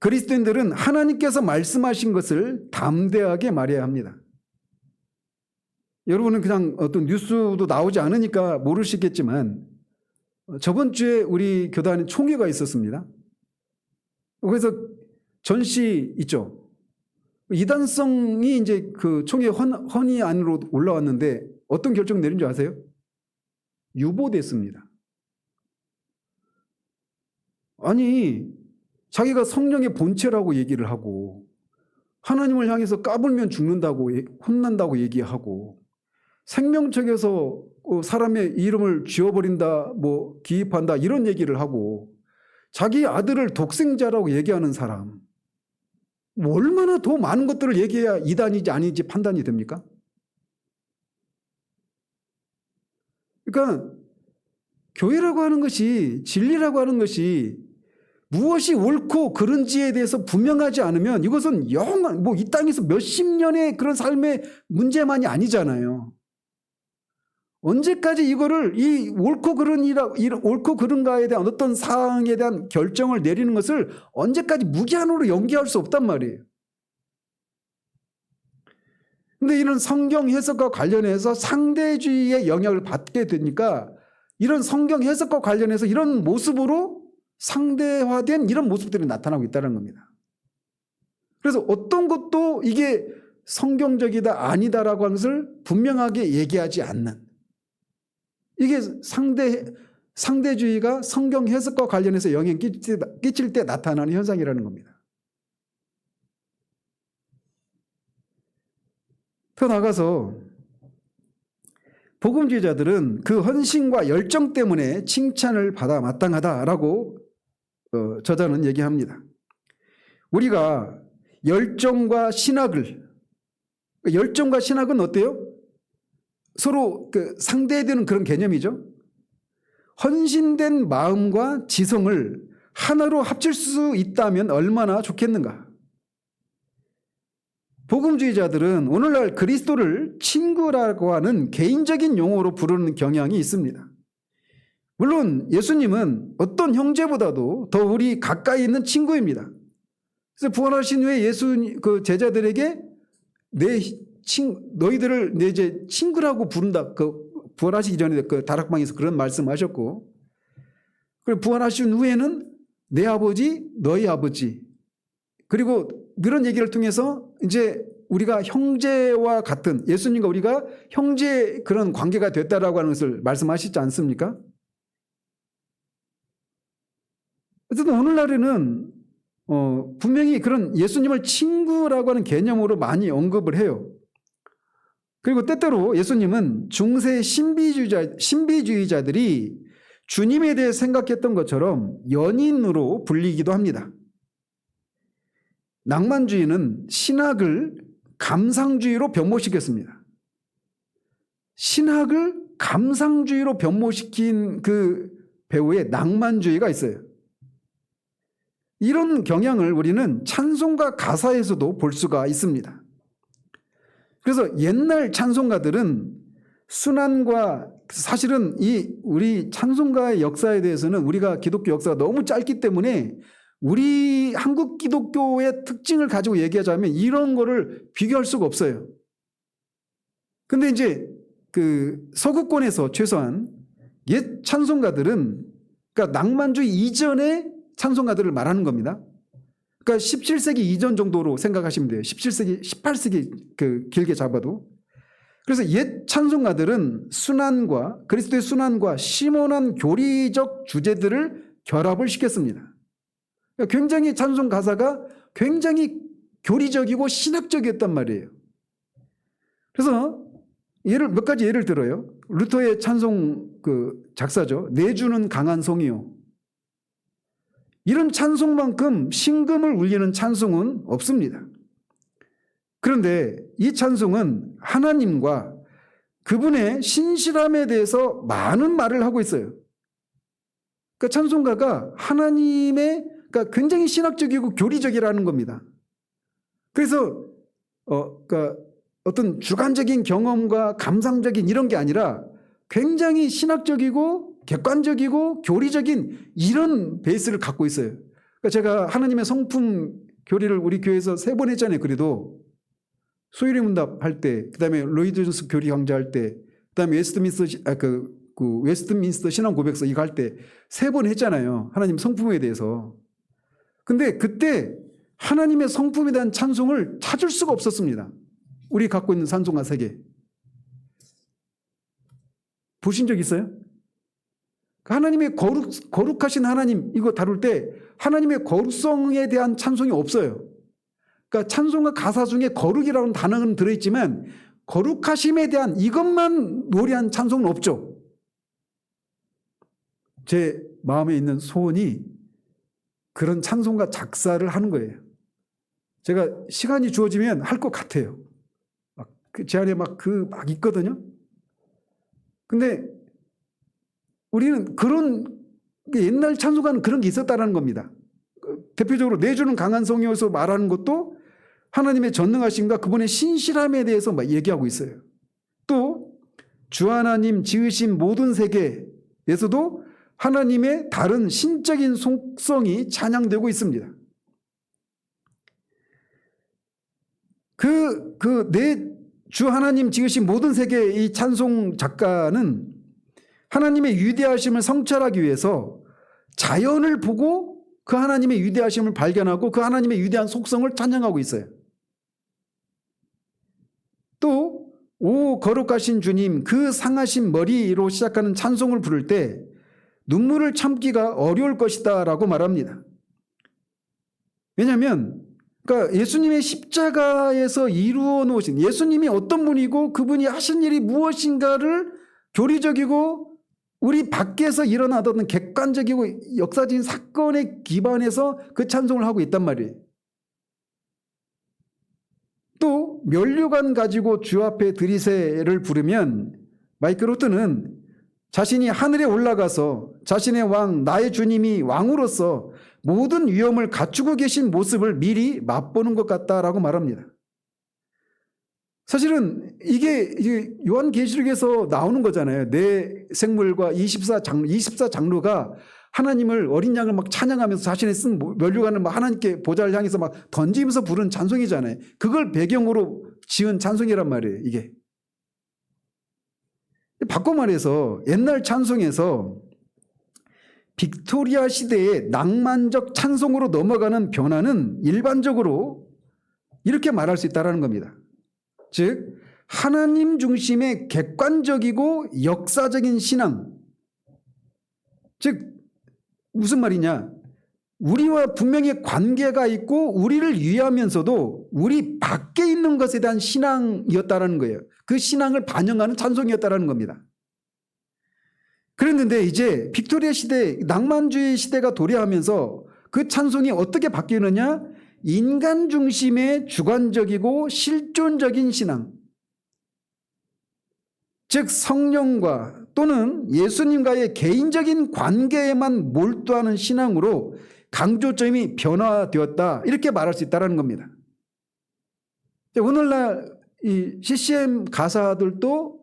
A: 그리스도인들은 하나님께서 말씀하신 것을 담대하게 말해야 합니다. 여러분은 그냥 어떤 뉴스도 나오지 않으니까 모르시겠지만 저번 주에 우리 교단에 총회가 있었습니다. 그래서 전시 있죠. 이단성이 이제 그 총회 헌의 안으로 올라왔는데 어떤 결정 내린 줄 아세요? 유보됐습니다. 아니 자기가 성령의 본체라고 얘기를 하고 하나님을 향해서 까불면 죽는다고 혼난다고 얘기하고 생명책에서 사람의 이름을 지워버린다 뭐 기입한다 이런 얘기를 하고 자기 아들을 독생자라고 얘기하는 사람 뭐 얼마나 더 많은 것들을 얘기해야 이단이지 아니지 판단이 됩니까? 그러니까 교회라고 하는 것이 진리라고 하는 것이 무엇이 옳고 그른지에 대해서 분명하지 않으면 이것은 영원 이 땅에서 몇십 년의 그런 삶의 문제만이 아니잖아요. 언제까지 이거를 이 옳고 그른가에 대한 어떤 사항에 대한 결정을 내리는 것을 언제까지 무기한으로 연기할 수 없단 말이에요. 근데 이런 성경 해석과 관련해서 상대주의의 영향을 받게 되니까 이런 성경 해석과 관련해서 이런 모습으로 상대화된 이런 모습들이 나타나고 있다는 겁니다. 그래서 어떤 것도 이게 성경적이다 아니다라고 하는 것을 분명하게 얘기하지 않는 이게 상대주의가 성경 해석과 관련해서 영향을 끼칠 때 나타나는 현상이라는 겁니다. 더 나아가서 복음주의자들은 그 헌신과 열정 때문에 칭찬을 받아 마땅하다라고 저자는 얘기합니다. 우리가 열정과 신학은 어때요? 서로 상대되는 그런 개념이죠. 헌신된 마음과 지성을 하나로 합칠 수 있다면 얼마나 좋겠는가. 복음주의자들은 오늘날 그리스도를 친구라고 하는 개인적인 용어로 부르는 경향이 있습니다. 물론 예수님은 어떤 형제보다도 더 우리 가까이 있는 친구입니다. 그래서 부활하신 후에 그 제자들에게 너희들을 내 이제 친구라고 부른다. 부활하시기 전에 그 다락방에서 그런 말씀하셨고, 그리고 부활하신 후에는 내 아버지, 너희 아버지. 그리고 그런 얘기를 통해서 이제 우리가 형제와 같은, 예수님과 우리가 형제 그런 관계가 됐다라고 하는 것을 말씀하시지 않습니까? 어쨌든 오늘날에는 분명히 그런 예수님을 친구라고 하는 개념으로 많이 언급을 해요. 그리고 때때로 예수님은 중세 신비주의자들이 주님에 대해 생각했던 것처럼 연인으로 불리기도 합니다. 낭만주의는 신학을 감상주의로 변모시켰습니다. 신학을 감상주의로 변모시킨 그 배우의 낭만주의가 있어요. 이런 경향을 우리는 찬송가 가사에서도 볼 수가 있습니다. 그래서 옛날 찬송가들은 순환과, 사실은 우리 찬송가의 역사에 대해서는 우리가 기독교 역사가 너무 짧기 때문에 우리 한국 기독교의 특징을 가지고 얘기하자면 이런 거를 비교할 수가 없어요. 근데 이제 그 서구권에서 최소한 옛 찬송가들은, 그러니까 낭만주의 이전의 찬송가들을 말하는 겁니다. 그러니까 17세기 이전 정도로 생각하시면 돼요. 17세기, 18세기 그 길게 잡아도. 그래서 옛 찬송가들은 순환과, 그리스도의 순환과 심오한 교리적 주제들을 결합을 시켰습니다. 그러니까 굉장히 찬송 가사가 굉장히 교리적이고 신학적이었단 말이에요. 그래서 몇 가지 예를 들어요. 루터의 찬송 그 작사죠. 내 주는 강한 송이요. 이런 찬송만큼 신금을 울리는 찬송은 없습니다. 그런데 이 찬송은 하나님과 그분의 신실함에 대해서 많은 말을 하고 있어요. 그러니까 찬송가가 하나님의, 그러니까 굉장히 신학적이고 교리적이라는 겁니다. 그래서 그러니까 어떤 주관적인 경험과 감상적인 이런 게 아니라 굉장히 신학적이고 객관적이고 교리적인 이런 베이스를 갖고 있어요. 그러니까 제가 하나님의 성품 교리를 우리 교회에서 3번 했잖아요. 그래도 소유리 문답 할 때, 그 다음에 로이드 존스 교리 강좌할 때, 그 다음에 웨스트민스터 신앙 고백서 이거 할 때 3번 했잖아요. 하나님 성품에 대해서. 근데 그때 하나님의 성품에 대한 찬송을 찾을 수가 없었습니다. 우리 갖고 있는 찬송가 3개. 보신 적 있어요? 하나님의 거룩하신 하나님 이거 다룰 때 하나님의 거룩성에 대한 찬송이 없어요. 그러니까 찬송가 가사 중에 거룩이라는 단어는 들어있지만 거룩하심에 대한 이것만 노래한 찬송은 없죠. 제 마음에 있는 소원이 그런 찬송가 작사를 하는 거예요. 제가 시간이 주어지면 할 것 같아요. 제 안에 막 있거든요. 근데 우리는 그런, 옛날 찬송가는 그런 게 있었다는 겁니다. 대표적으로 내 주는 강한 성이어서 말하는 것도 하나님의 전능하심과 그분의 신실함에 대해서 막 얘기하고 있어요. 또 주 하나님 지으신 모든 세계에서도 하나님의 다른 신적인 속성이 찬양되고 있습니다. 주 하나님 지으신 모든 세계의 이 찬송 작가는 하나님의 위대하심을 성찰하기 위해서 자연을 보고 그 하나님의 위대하심을 발견하고 그 하나님의 위대한 속성을 찬양하고 있어요. 또 오 거룩하신 주님 그 상하신 머리로 시작하는 찬송을 부를 때 눈물을 참기가 어려울 것이다 라고 말합니다. 왜냐하면 그러니까 예수님의 십자가에서 이루어 놓으신, 예수님이 어떤 분이고 그분이 하신 일이 무엇인가를 교리적이고 우리 밖에서 일어나던 객관적이고 역사적인 사건에 기반해서 그 찬송을 하고 있단 말이에요. 또 면류관 가지고 주 앞에 드리세를 부르면 마이클 로트는 자신이 하늘에 올라가서 자신의 왕 나의 주님이 왕으로서 모든 위엄을 갖추고 계신 모습을 미리 맛보는 것 같다라고 말합니다. 사실은 이게 요한계시록에서 나오는 거잖아요. 내 생물과 24장로가 하나님을, 어린 양을 막 찬양하면서 자신의 쓴 면류관을 막 하나님께 보좌를 향해서 막 던지면서 부른 찬송이잖아요. 그걸 배경으로 지은 찬송이란 말이에요. 이게 바꿔 말해서 옛날 찬송에서 빅토리아 시대의 낭만적 찬송으로 넘어가는 변화는 일반적으로 이렇게 말할 수 있다는 겁니다. 즉 하나님 중심의 객관적이고 역사적인 신앙. 즉 무슨 말이냐? 우리와 분명히 관계가 있고 우리를 위하면서도 우리 밖에 있는 것에 대한 신앙이었다라는 거예요. 그 신앙을 반영하는 찬송이었다라는 겁니다. 그랬는데 이제 빅토리아 시대, 낭만주의 시대가 도래하면서 그 찬송이 어떻게 바뀌느냐? 인간 중심의 주관적이고 실존적인 신앙. 즉 성령과 또는 예수님과의 개인적인 관계에만 몰두하는 신앙으로 강조점이 변화되었다, 이렇게 말할 수 있다는 겁니다. 오늘날 이 CCM 가사들도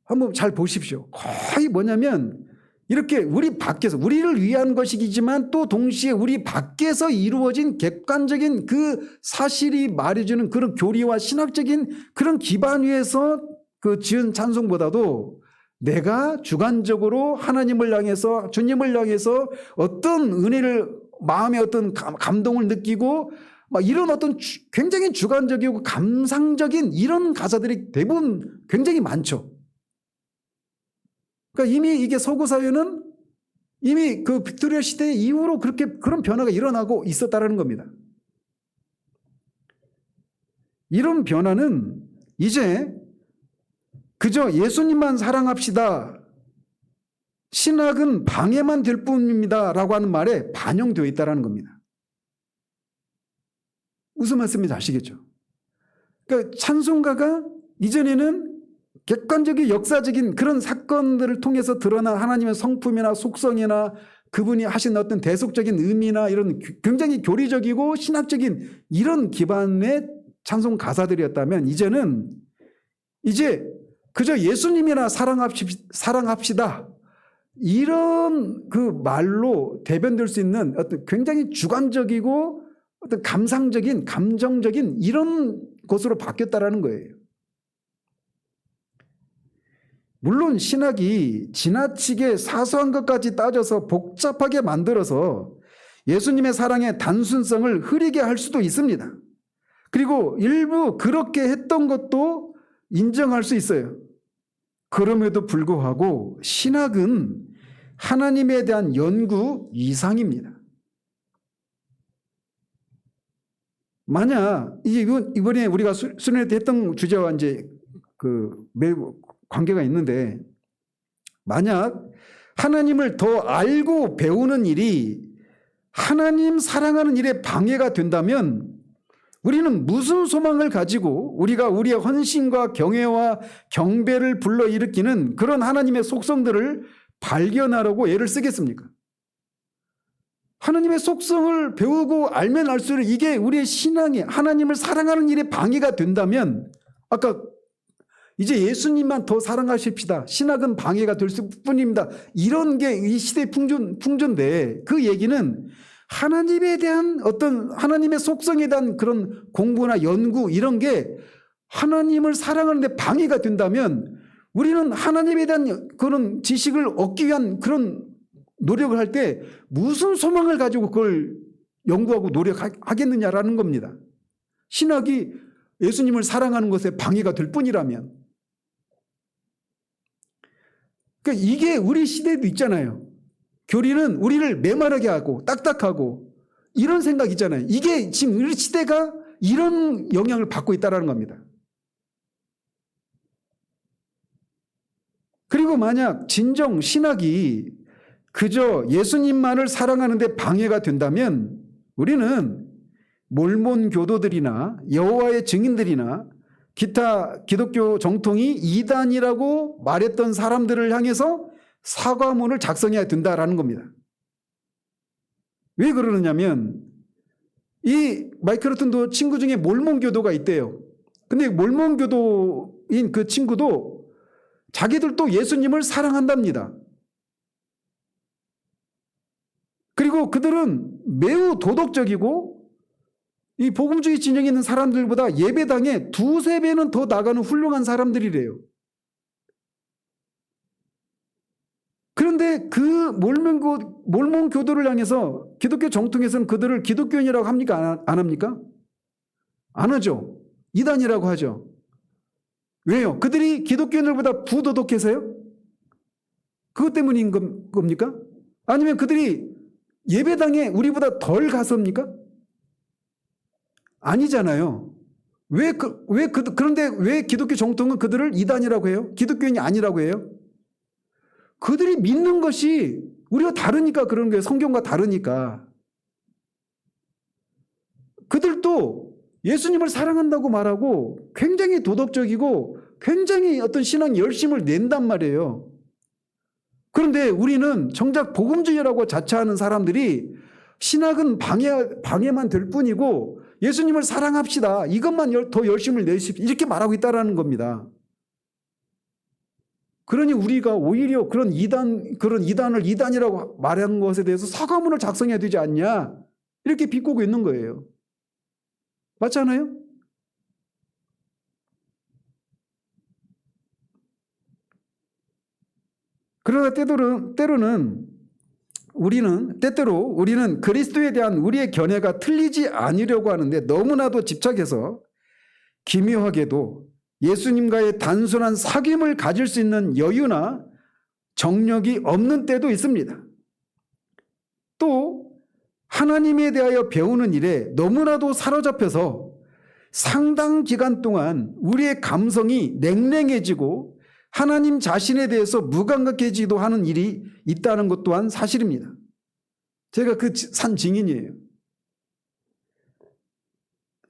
A: 한번 잘 보십시오. 거의 뭐냐면 이렇게 우리 밖에서, 우리를 위한 것이지만 또 동시에 우리 밖에서 이루어진 객관적인 그 사실이 말해주는 그런 교리와 신학적인 그런 기반 위에서 그 지은 찬송보다도 내가 주관적으로 하나님을 향해서, 주님을 향해서 어떤 은혜를, 마음의 어떤 감동을 느끼고 막 이런 어떤 굉장히 주관적이고 감상적인 이런 가사들이 대부분 굉장히 많죠. 그러니까 이미 이게 서구 사회는 이미 그 빅토리아 시대 이후로 그런 변화가 일어나고 있었다는 겁니다. 이런 변화는 이제 그저 예수님만 사랑합시다, 신학은 방해만 될 뿐입니다 라고 하는 말에 반영되어 있다는 겁니다. 무슨 말씀인지 아시겠죠? 그러니까 찬송가가 이전에는 객관적인 역사적인 그런 사건들을 통해서 드러난 하나님의 성품이나 속성이나 그분이 하신 어떤 대속적인 의미나 이런 굉장히 교리적이고 신학적인 이런 기반의 찬송 가사들이었다면, 이제는 이제 그저 예수님이나 사랑합시다 이런 그 말로 대변될 수 있는 어떤 굉장히 주관적이고 어떤 감상적인, 감정적인 이런 것으로 바뀌었다라는 거예요. 물론 신학이 지나치게 사소한 것까지 따져서 복잡하게 만들어서 예수님의 사랑의 단순성을 흐리게 할 수도 있습니다. 그리고 일부 그렇게 했던 것도 인정할 수 있어요. 그럼에도 불구하고 신학은 하나님에 대한 연구 이상입니다. 만약 이번에 우리가 수련회 때 했던 주제와 이제 매우 관계가 있는데, 만약 하나님을 더 알고 배우는 일이 하나님 사랑하는 일에 방해가 된다면 우리는 무슨 소망을 가지고 우리가 우리의 헌신과 경외와 경배를 불러일으키는 그런 하나님의 속성들을 발견하려고 애를 쓰겠습니까? 하나님의 속성을 배우고 알면 알수록 이게 우리의 신앙이 하나님을 사랑하는 일에 방해가 된다면, 아까 이제 예수님만 더 사랑하십시다, 신학은 방해가 될 뿐입니다, 이런 게 이 시대의 풍조인데, 그 얘기는 하나님에 대한 어떤 하나님의 속성에 대한 그런 공부나 연구 이런 게 하나님을 사랑하는 데 방해가 된다면 우리는 하나님에 대한 그런 지식을 얻기 위한 그런 노력을 할 때 무슨 소망을 가지고 그걸 연구하고 노력하겠느냐라는 겁니다. 신학이 예수님을 사랑하는 것에 방해가 될 뿐이라면. 그러니까 이게 우리 시대에도 있잖아요. 교리는 우리를 메마르게 하고 딱딱하고 이런 생각 있잖아요. 이게 지금 우리 시대가 이런 영향을 받고 있다는 겁니다. 그리고 만약 진정 신학이 그저 예수님만을 사랑하는 데 방해가 된다면 우리는 몰몬 교도들이나 여호와의 증인들이나 기타 기독교 정통이 이단이라고 말했던 사람들을 향해서 사과문을 작성해야 된다라는 겁니다. 왜 그러느냐면 이 마이클 호튼도 친구 중에 몰몬 교도가 있대요. 근데 몰몬 교도인 그 친구도 자기들도 예수님을 사랑한답니다. 그리고 그들은 매우 도덕적이고 이 복음주의 진영에 있는 사람들보다 예배당에 2-3배는 더 나가는 훌륭한 사람들이래요. 그런데 그 몰몬 교도를 향해서 기독교 정통에서는 그들을 기독교인이라고 합니까? 안 합니까? 안 하죠. 이단이라고 하죠. 왜요? 그들이 기독교인들보다 부도덕해서요? 그것 때문인 겁니까? 아니면 그들이 예배당에 우리보다 덜 가섭니까? 아니잖아요. 그런데 왜 기독교 정통은 그들을 이단이라고 해요? 기독교인이 아니라고 해요? 그들이 믿는 것이 우리가 다르니까 그런 거예요. 성경과 다르니까. 그들도 예수님을 사랑한다고 말하고 굉장히 도덕적이고 굉장히 어떤 신앙 열심을 낸단 말이에요. 그런데 우리는 정작 복음주의라고 자처하는 사람들이 신학은 방해만 될 뿐이고 예수님을 사랑합시다. 이것만 더 열심을 내십시오. 이렇게 말하고 있다라는 겁니다. 그러니 우리가 오히려 그런 이단을 이단이라고 말하는 것에 대해서 사과문을 작성해야 되지 않냐. 이렇게 비꼬고 있는 거예요. 맞잖아요? 그러나 때때로 우리는 그리스도에 대한 우리의 견해가 틀리지 않으려고 하는데 너무나도 집착해서 기묘하게도 예수님과의 단순한 사귐을 가질 수 있는 여유나 정력이 없는 때도 있습니다. 또 하나님에 대하여 배우는 일에 너무나도 사로잡혀서 상당 기간 동안 우리의 감성이 냉랭해지고 하나님 자신에 대해서 무감각해지기도 하는 일이 있다는 것 또한 사실입니다. 제가 그 산 증인이에요.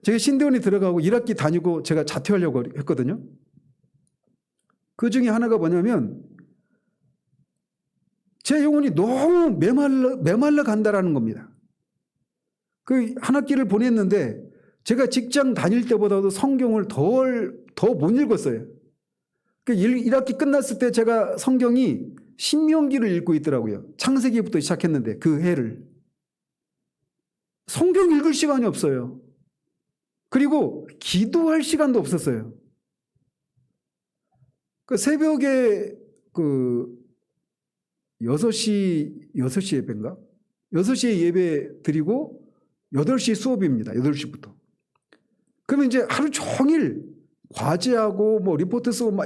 A: 제가 신대원에 들어가고 1학기 다니고 제가 자퇴하려고 했거든요. 그 중에 하나가 뭐냐면 제 영혼이 너무 메말라 간다라는 겁니다. 그 한 학기를 보냈는데 제가 직장 다닐 때보다도 성경을 더 못 읽었어요. 그 1학기 끝났을 때 제가 성경이 신명기를 읽고 있더라고요. 창세기부터 시작했는데 그 해를. 성경 읽을 시간이 없어요. 그리고 기도할 시간도 없었어요. 그 새벽에 6시 예배인가? 6시에 예배 드리고 8시 수업입니다. 8시부터. 그러면 이제 하루 종일 과제하고 뭐 리포트 쓰고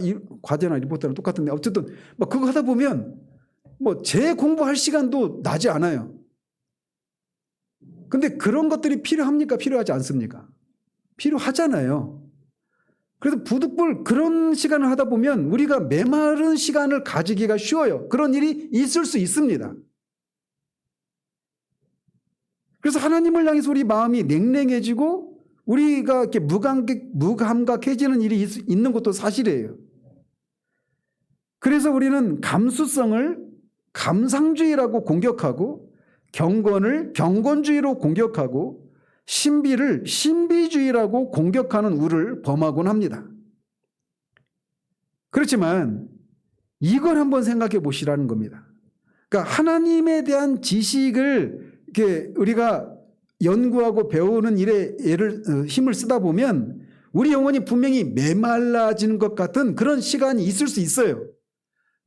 A: 과제나 리포트랑 똑같은데 어쨌든 막 그거 하다 보면 뭐 제 공부할 시간도 나지 않아요. 근데 그런 것들이 필요합니까? 필요하지 않습니까? 필요하잖아요. 그래서 부득불 그런 시간을 하다 보면 우리가 메마른 시간을 가지기가 쉬워요. 그런 일이 있을 수 있습니다. 그래서 하나님을 향해서 우리 마음이 냉랭해지고 우리가 이렇게 무감각해지는 일이 있는 것도 사실이에요. 그래서 우리는 감수성을 감상주의라고 공격하고 경건을 경건주의로 공격하고 신비를 신비주의라고 공격하는 우를 범하곤 합니다. 그렇지만 이걸 한번 생각해 보시라는 겁니다. 그러니까 하나님에 대한 지식을 이렇게 우리가 연구하고 배우는 일에 힘을 쓰다 보면 우리 영혼이 분명히 메말라지는 것 같은 그런 시간이 있을 수 있어요.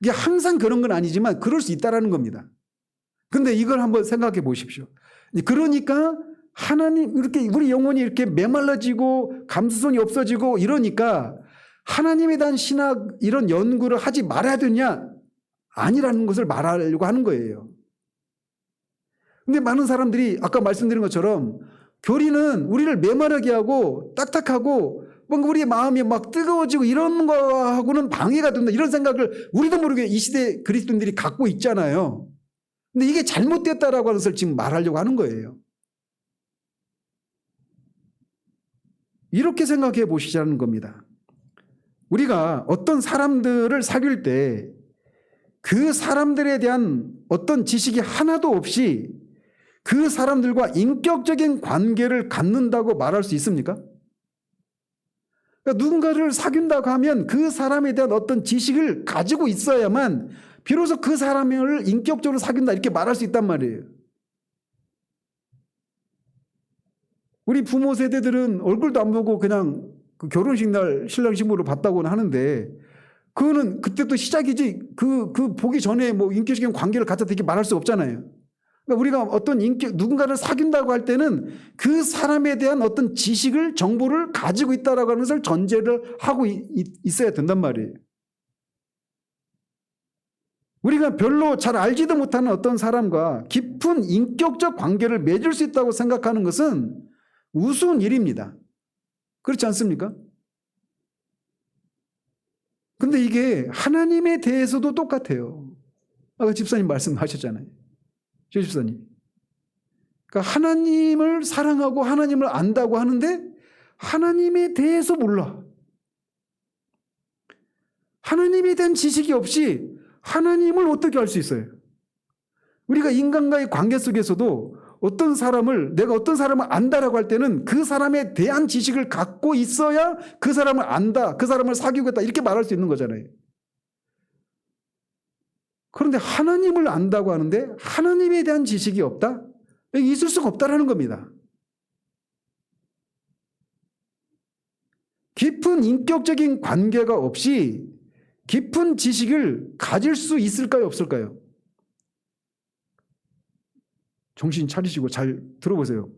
A: 이게 항상 그런 건 아니지만 그럴 수 있다라는 겁니다. 근데 이걸 한번 생각해 보십시오. 그러니까 하나님 이렇게 우리 영혼이 이렇게 메말라지고 감수성이 없어지고 이러니까 하나님에 대한 신학 이런 연구를 하지 말아야 되냐? 아니라는 것을 말하려고 하는 거예요. 근데 많은 사람들이 아까 말씀드린 것처럼 교리는 우리를 메마르게 하고 딱딱하고 뭔가 우리의 마음이 막 뜨거워지고 이런 거하고는 방해가 된다. 이런 생각을 우리도 모르게 이 시대 그리스도인들이 갖고 있잖아요. 근데 이게 잘못됐다라고 하는 것을 지금 말하려고 하는 거예요. 이렇게 생각해 보시자는 겁니다. 우리가 어떤 사람들을 사귈 때 그 사람들에 대한 어떤 지식이 하나도 없이 그 사람들과 인격적인 관계를 갖는다고 말할 수 있습니까? 그러니까 누군가를 사귄다고 하면 그 사람에 대한 어떤 지식을 가지고 있어야만 비로소 그 사람을 인격적으로 사귄다 이렇게 말할 수 있단 말이에요. 우리 부모 세대들은 얼굴도 안 보고 그냥 그 결혼식 날 신랑 신부를 봤다고는 하는데 그거는 그때부터 시작이지 그 보기 전에 뭐 인격적인 관계를 갖다 이렇게 말할 수 없잖아요. 그러니까 우리가 어떤 누군가를 사귄다고 할 때는 그 사람에 대한 어떤 지식을, 정보를 가지고 있다라고 하는 것을 전제를 하고 있어야 된단 말이에요. 우리가 별로 잘 알지도 못하는 어떤 사람과 깊은 인격적 관계를 맺을 수 있다고 생각하는 것은 우스운 일입니다. 그렇지 않습니까? 근데 이게 하나님에 대해서도 똑같아요. 아까 집사님 말씀하셨잖아요. 조 집사님. 그러니까 하나님을 사랑하고 하나님을 안다고 하는데 하나님에 대해서 몰라. 하나님에 대한 지식이 없이 하나님을 어떻게 알 수 있어요? 우리가 인간과의 관계 속에서도 내가 어떤 사람을 안다라고 할 때는 그 사람에 대한 지식을 갖고 있어야 그 사람을 안다, 그 사람을 사귀고 있다 이렇게 말할 수 있는 거잖아요. 그런데 하나님을 안다고 하는데 하나님에 대한 지식이 없다? 여기 있을 수가 없다라는 겁니다. 깊은 인격적인 관계가 없이 깊은 지식을 가질 수 있을까요, 없을까요? 정신 차리시고 잘 들어보세요.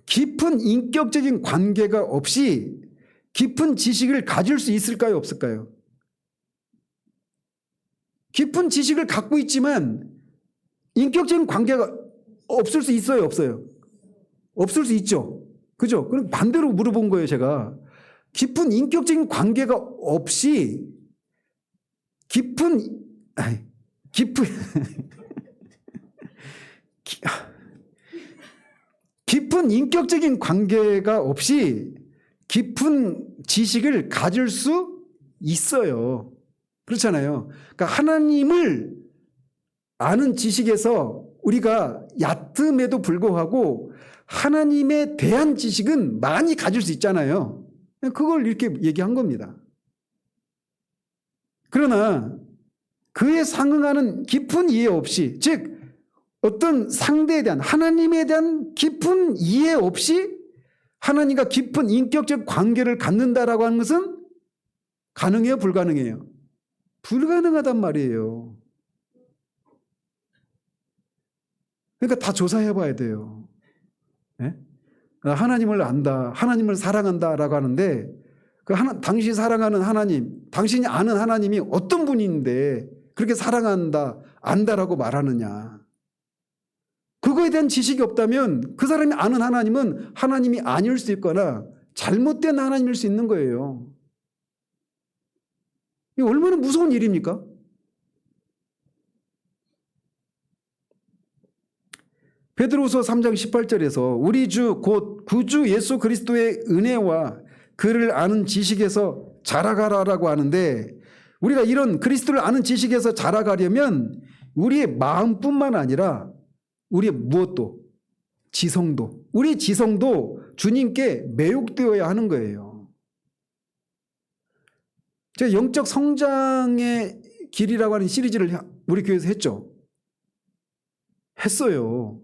A: 깊은 인격적인 관계가 없이 깊은 지식을 가질 수 있을까요, 없을까요? 깊은 지식을 갖고 있지만 인격적인 관계가 없을 수 있어요, 없어요? 없을 수 있죠. 그죠? 그럼 반대로 물어본 거예요, 제가. 깊은 인격적인 관계가 없이 깊은 인격적인 관계가 없이 깊은 지식을 가질 수 있어요. 그렇잖아요. 그러니까 하나님을 아는 지식에서 우리가 얕음에도 불구하고 하나님에 대한 지식은 많이 가질 수 있잖아요. 그걸 이렇게 얘기한 겁니다. 그러나 그에 상응하는 깊은 이해 없이, 즉 어떤 상대에 대한, 하나님에 대한 깊은 이해 없이 하나님과 깊은 인격적 관계를 갖는다라고 하는 것은 가능해요, 불가능해요? 불가능하단 말이에요. 그러니까 다 조사해 봐야 돼요. 네? 하나님을 안다, 하나님을 사랑한다라고 하는데 당신이 사랑하는 하나님, 당신이 아는 하나님이 어떤 분인데 그렇게 사랑한다, 안다라고 말하느냐. 그거에 대한 지식이 없다면 그 사람이 아는 하나님은 하나님이 아닐 수 있거나 잘못된 하나님일 수 있는 거예요. 이게 얼마나 무서운 일입니까? 베드로후서 3장 18절에서 우리 주 곧 구주 예수 그리스도의 은혜와 그를 아는 지식에서 자라가라라고 하는데, 우리가 이런 그리스도를 아는 지식에서 자라가려면 우리의 마음뿐만 아니라 우리의 무엇도, 지성도, 우리 지성도 주님께 매혹되어야 하는 거예요. 제가 영적 성장의 길이라고 하는 시리즈를 우리 교회에서 했어요.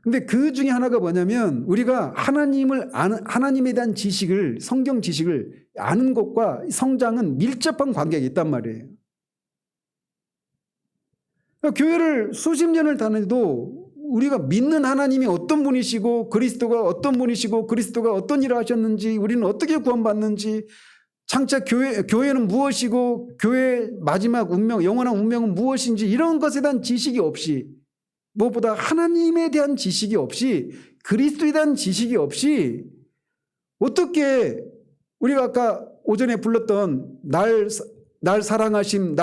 A: 근데 그 중에 하나가 뭐냐면 우리가 하나님에 대한 지식을, 성경 지식을 아는 것과 성장은 밀접한 관계가 있단 말이에요. 그러니까 교회를 수십 년을 다녀도 우리가 믿는 하나님이 어떤 분이시고 그리스도가 어떤 분이시고 그리스도가 어떤 일을 하셨는지, 우리는 어떻게 구원받는지, 장차 교회는 무엇이고 교회의 마지막 운명, 영원한 운명은 무엇인지 이런 것에 대한 지식이 없이, 무엇보다 하나님에 대한 지식이 없이, 그리스도에 대한 지식이 없이 어떻게 우리가 아까 오전에 불렀던 날 사랑하심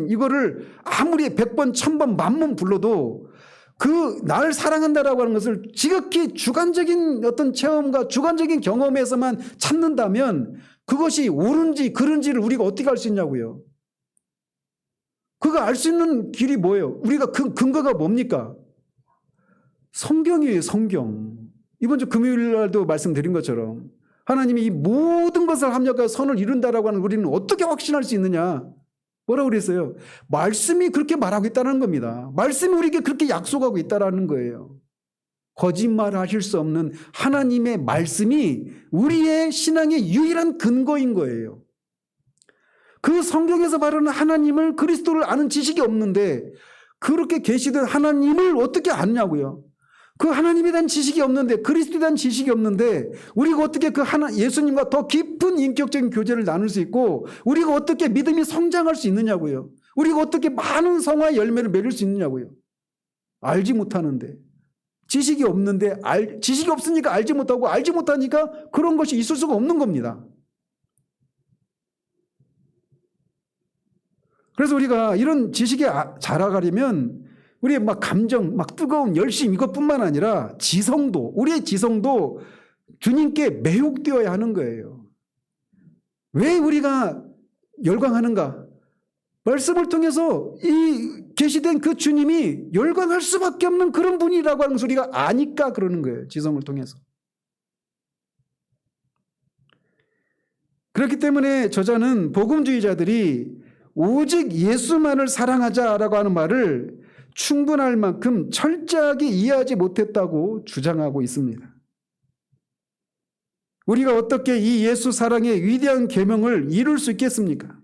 A: 이거를 아무리 100번 1000번 만번 불러도 그 날 사랑한다라고 하는 것을 지극히 주관적인 어떤 체험과 주관적인 경험에서만 찾는다면 그것이 옳은지 그른지를 우리가 어떻게 알 수 있냐고요. 그거 알 수 있는 길이 뭐예요? 우리가 근거가 뭡니까? 성경이에요, 성경. 이번 주 금요일 날도 말씀드린 것처럼 하나님이 이 모든 것을 합력하여 선을 이룬다라고 하는 우리는 어떻게 확신할 수 있느냐? 뭐라고 그랬어요? 말씀이 그렇게 말하고 있다는 겁니다. 말씀이 우리에게 그렇게 약속하고 있다는 거예요. 거짓말 하실 수 없는 하나님의 말씀이 우리의 신앙의 유일한 근거인 거예요. 그 성경에서 말하는 하나님을, 그리스도를 아는 지식이 없는데 그렇게 계시던 하나님을 어떻게 아느냐고요. 그 하나님에 대한 지식이 없는데, 그리스도에 대한 지식이 없는데, 우리가 어떻게 그 예수님과 더 깊은 인격적인 교제를 나눌 수 있고, 우리가 어떻게 믿음이 성장할 수 있느냐고요. 우리가 어떻게 많은 성화의 열매를 맺을 수 있느냐고요. 알지 못하는데, 지식이 없는데, 지식이 없으니까 알지 못하고, 알지 못하니까 그런 것이 있을 수가 없는 겁니다. 그래서 우리가 이런 지식에 자라가려면 우리의 막 감정, 막 뜨거운 열심 이것뿐만 아니라 지성도, 우리의 지성도 주님께 매혹되어야 하는 거예요. 왜 우리가 열광하는가? 말씀을 통해서 이 계시된 그 주님이 열광할 수밖에 없는 그런 분이라고 하는 것을 우리가 아니까 그러는 거예요. 지성을 통해서. 그렇기 때문에 저자는 복음주의자들이 오직 예수만을 사랑하자라고 하는 말을 충분할 만큼 철저하게 이해하지 못했다고 주장하고 있습니다. 우리가 어떻게 이 예수 사랑의 위대한 계명을 이룰 수 있겠습니까?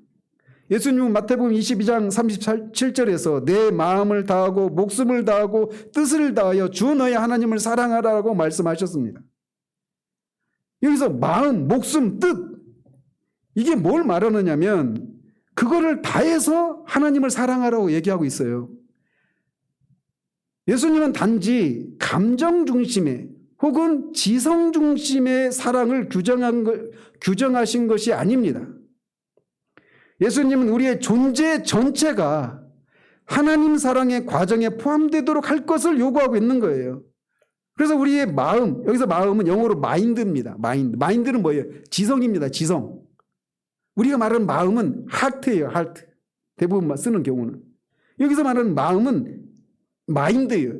A: 예수님은 마태복음 22장 37절에서 내 마음을 다하고 목숨을 다하고 뜻을 다하여 주 너의 하나님을 사랑하라고 말씀하셨습니다. 여기서 마음, 목숨, 뜻 이게 뭘 말하느냐면 그거를 다해서 하나님을 사랑하라고 얘기하고 있어요. 예수님은 단지 감정 중심의 혹은 지성 중심의 사랑을 규정하신 것이 아닙니다. 예수님은 우리의 존재 전체가 하나님 사랑의 과정에 포함되도록 할 것을 요구하고 있는 거예요. 그래서 우리의 마음, 여기서 마음은 영어로 마인드입니다. 마인드는 뭐예요? 지성입니다. 지성. 우리가 말하는 마음은 하트예요. 하트. 대부분 쓰는 경우는. 여기서 말하는 마음은 마인드예요.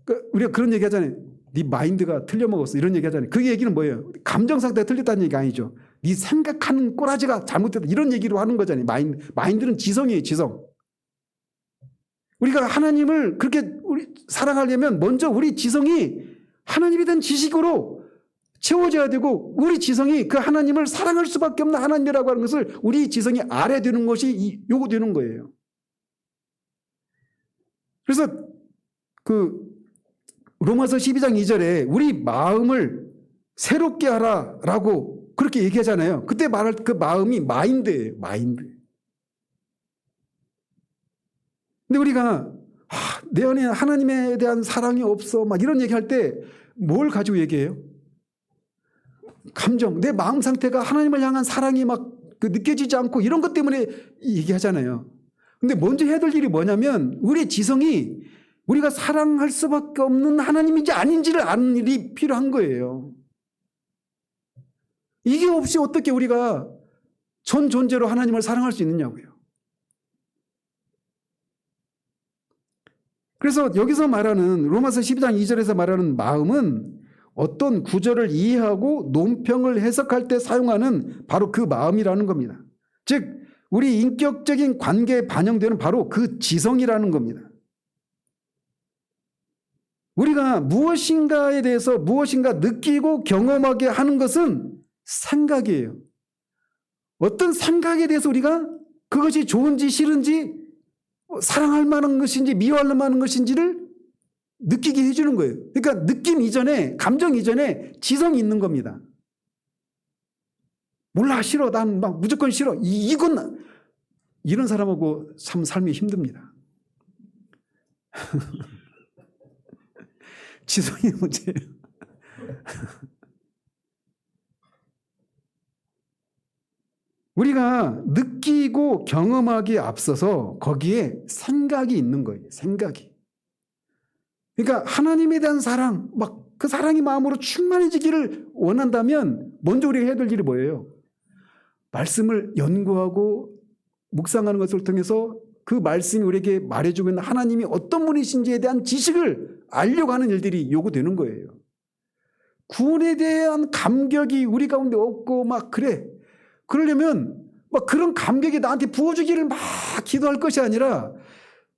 A: 그러니까 우리가 그런 얘기 하잖아요. 네 마인드가 틀려먹었어. 이런 얘기 하잖아요. 그 얘기는 뭐예요? 감정 상태가 틀렸다는 얘기가 아니죠. 네 생각하는 꼬라지가 잘못됐다. 이런 얘기로 하는 거잖아요. 마인드는 지성이에요. 지성. 우리가 하나님을 그렇게 사랑하려면 먼저 우리 지성이 하나님에 대한 지식으로 채워져야 되고 우리 지성이 그 하나님을 사랑할 수밖에 없는 하나님이라고 하는 것을 우리 지성이 알아야 되는 것이 요구되는 거예요. 그래서 그 로마서 12장 2절에 우리 마음을 새롭게 하라라고 그렇게 얘기하잖아요. 그때 말할 그 마음이 마인드예요. 마인드. 근데 우리가 내 안에 하나님에 대한 사랑이 없어 막 이런 얘기할 때 뭘 가지고 얘기해요? 감정, 내 마음 상태가 하나님을 향한 사랑이 막 느껴지지 않고 이런 것 때문에 얘기하잖아요. 근데 먼저 해야 될 일이 뭐냐면 우리 지성이 우리가 사랑할 수밖에 없는 하나님인지 아닌지를 아는 일이 필요한 거예요. 이게 없이 어떻게 우리가 전 존재로 하나님을 사랑할 수 있느냐고요. 그래서 여기서 말하는 로마서 12장 2절에서 말하는 마음은 어떤 구절을 이해하고 논평을 해석할 때 사용하는 바로 그 마음이라는 겁니다. 즉 우리 인격적인 관계에 반영되는 바로 그 지성이라는 겁니다. 우리가 무엇인가에 대해서 무엇인가 느끼고 경험하게 하는 것은 생각이에요. 어떤 생각에 대해서 우리가 그것이 좋은지 싫은지 사랑할 만한 것인지 미워할 만한 것인지를 느끼게 해주는 거예요. 그러니까 느낌 이전에 감정 이전에 지성이 있는 겁니다. 몰라 싫어 난 막 무조건 싫어 이건 이런 사람하고 참 삶이 힘듭니다. 지성이 문제예요. 우리가 느끼고 경험하기에 앞서서 거기에 생각이 있는 거예요. 생각이. 그러니까 하나님에 대한 사랑, 막 그 사랑이 마음으로 충만해지기를 원한다면 먼저 우리가 해야 될 일이 뭐예요? 말씀을 연구하고 묵상하는 것을 통해서 그 말씀이 우리에게 말해주고 있는 하나님이 어떤 분이신지에 대한 지식을 알려고 하는 일들이 요구되는 거예요. 구원에 대한 감격이 우리 가운데 없고 막 그래. 그러려면 막 그런 감격이 나한테 부어주기를 막 기도할 것이 아니라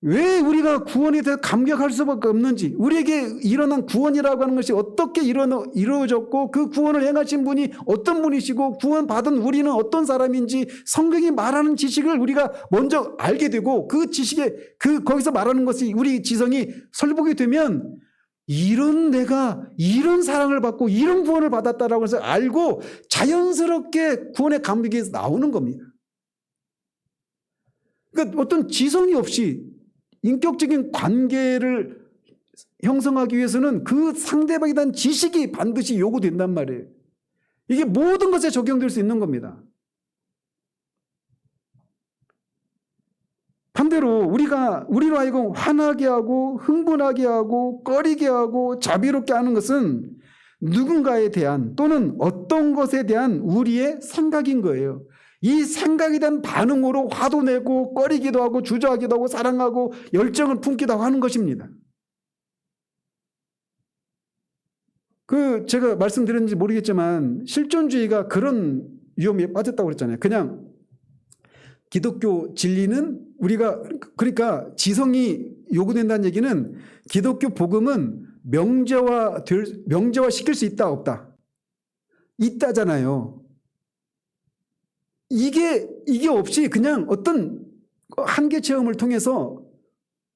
A: 왜 우리가 구원에 대해 감격할 수밖에 없는지, 우리에게 일어난 구원이라고 하는 것이 어떻게 이루어졌고 그 구원을 행하신 분이 어떤 분이시고 구원받은 우리는 어떤 사람인지 성경이 말하는 지식을 우리가 먼저 알게 되고 그 지식에 거기서 말하는 것이 우리 지성이 설복이 되면 내가 이런 사랑을 받고 이런 구원을 받았다라고 해서 알고 자연스럽게 구원의 감격이 나오는 겁니다. 그러니까 어떤 지성이 없이 인격적인 관계를 형성하기 위해서는 그 상대방에 대한 지식이 반드시 요구된단 말이에요. 이게 모든 것에 적용될 수 있는 겁니다. 반대로 우리로 하여금 화나게 하고 흥분하게 하고 꺼리게 하고 자비롭게 하는 것은 누군가에 대한 또는 어떤 것에 대한 우리의 생각인 거예요. 이 생각에 대한 반응으로 화도 내고 꺼리기도 하고 주저하기도 하고 사랑하고 열정을 품기도 하는 것입니다. 제가 말씀드렸는지 모르겠지만 실존주의가 그런 위험에 빠졌다고 그랬잖아요. 그냥 기독교 진리는 그러니까 지성이 요구된다는 얘기는 기독교 복음은 명제화 시킬 수 있다 없다? 있다잖아요. 이게 없이 그냥 어떤 한계 체험을 통해서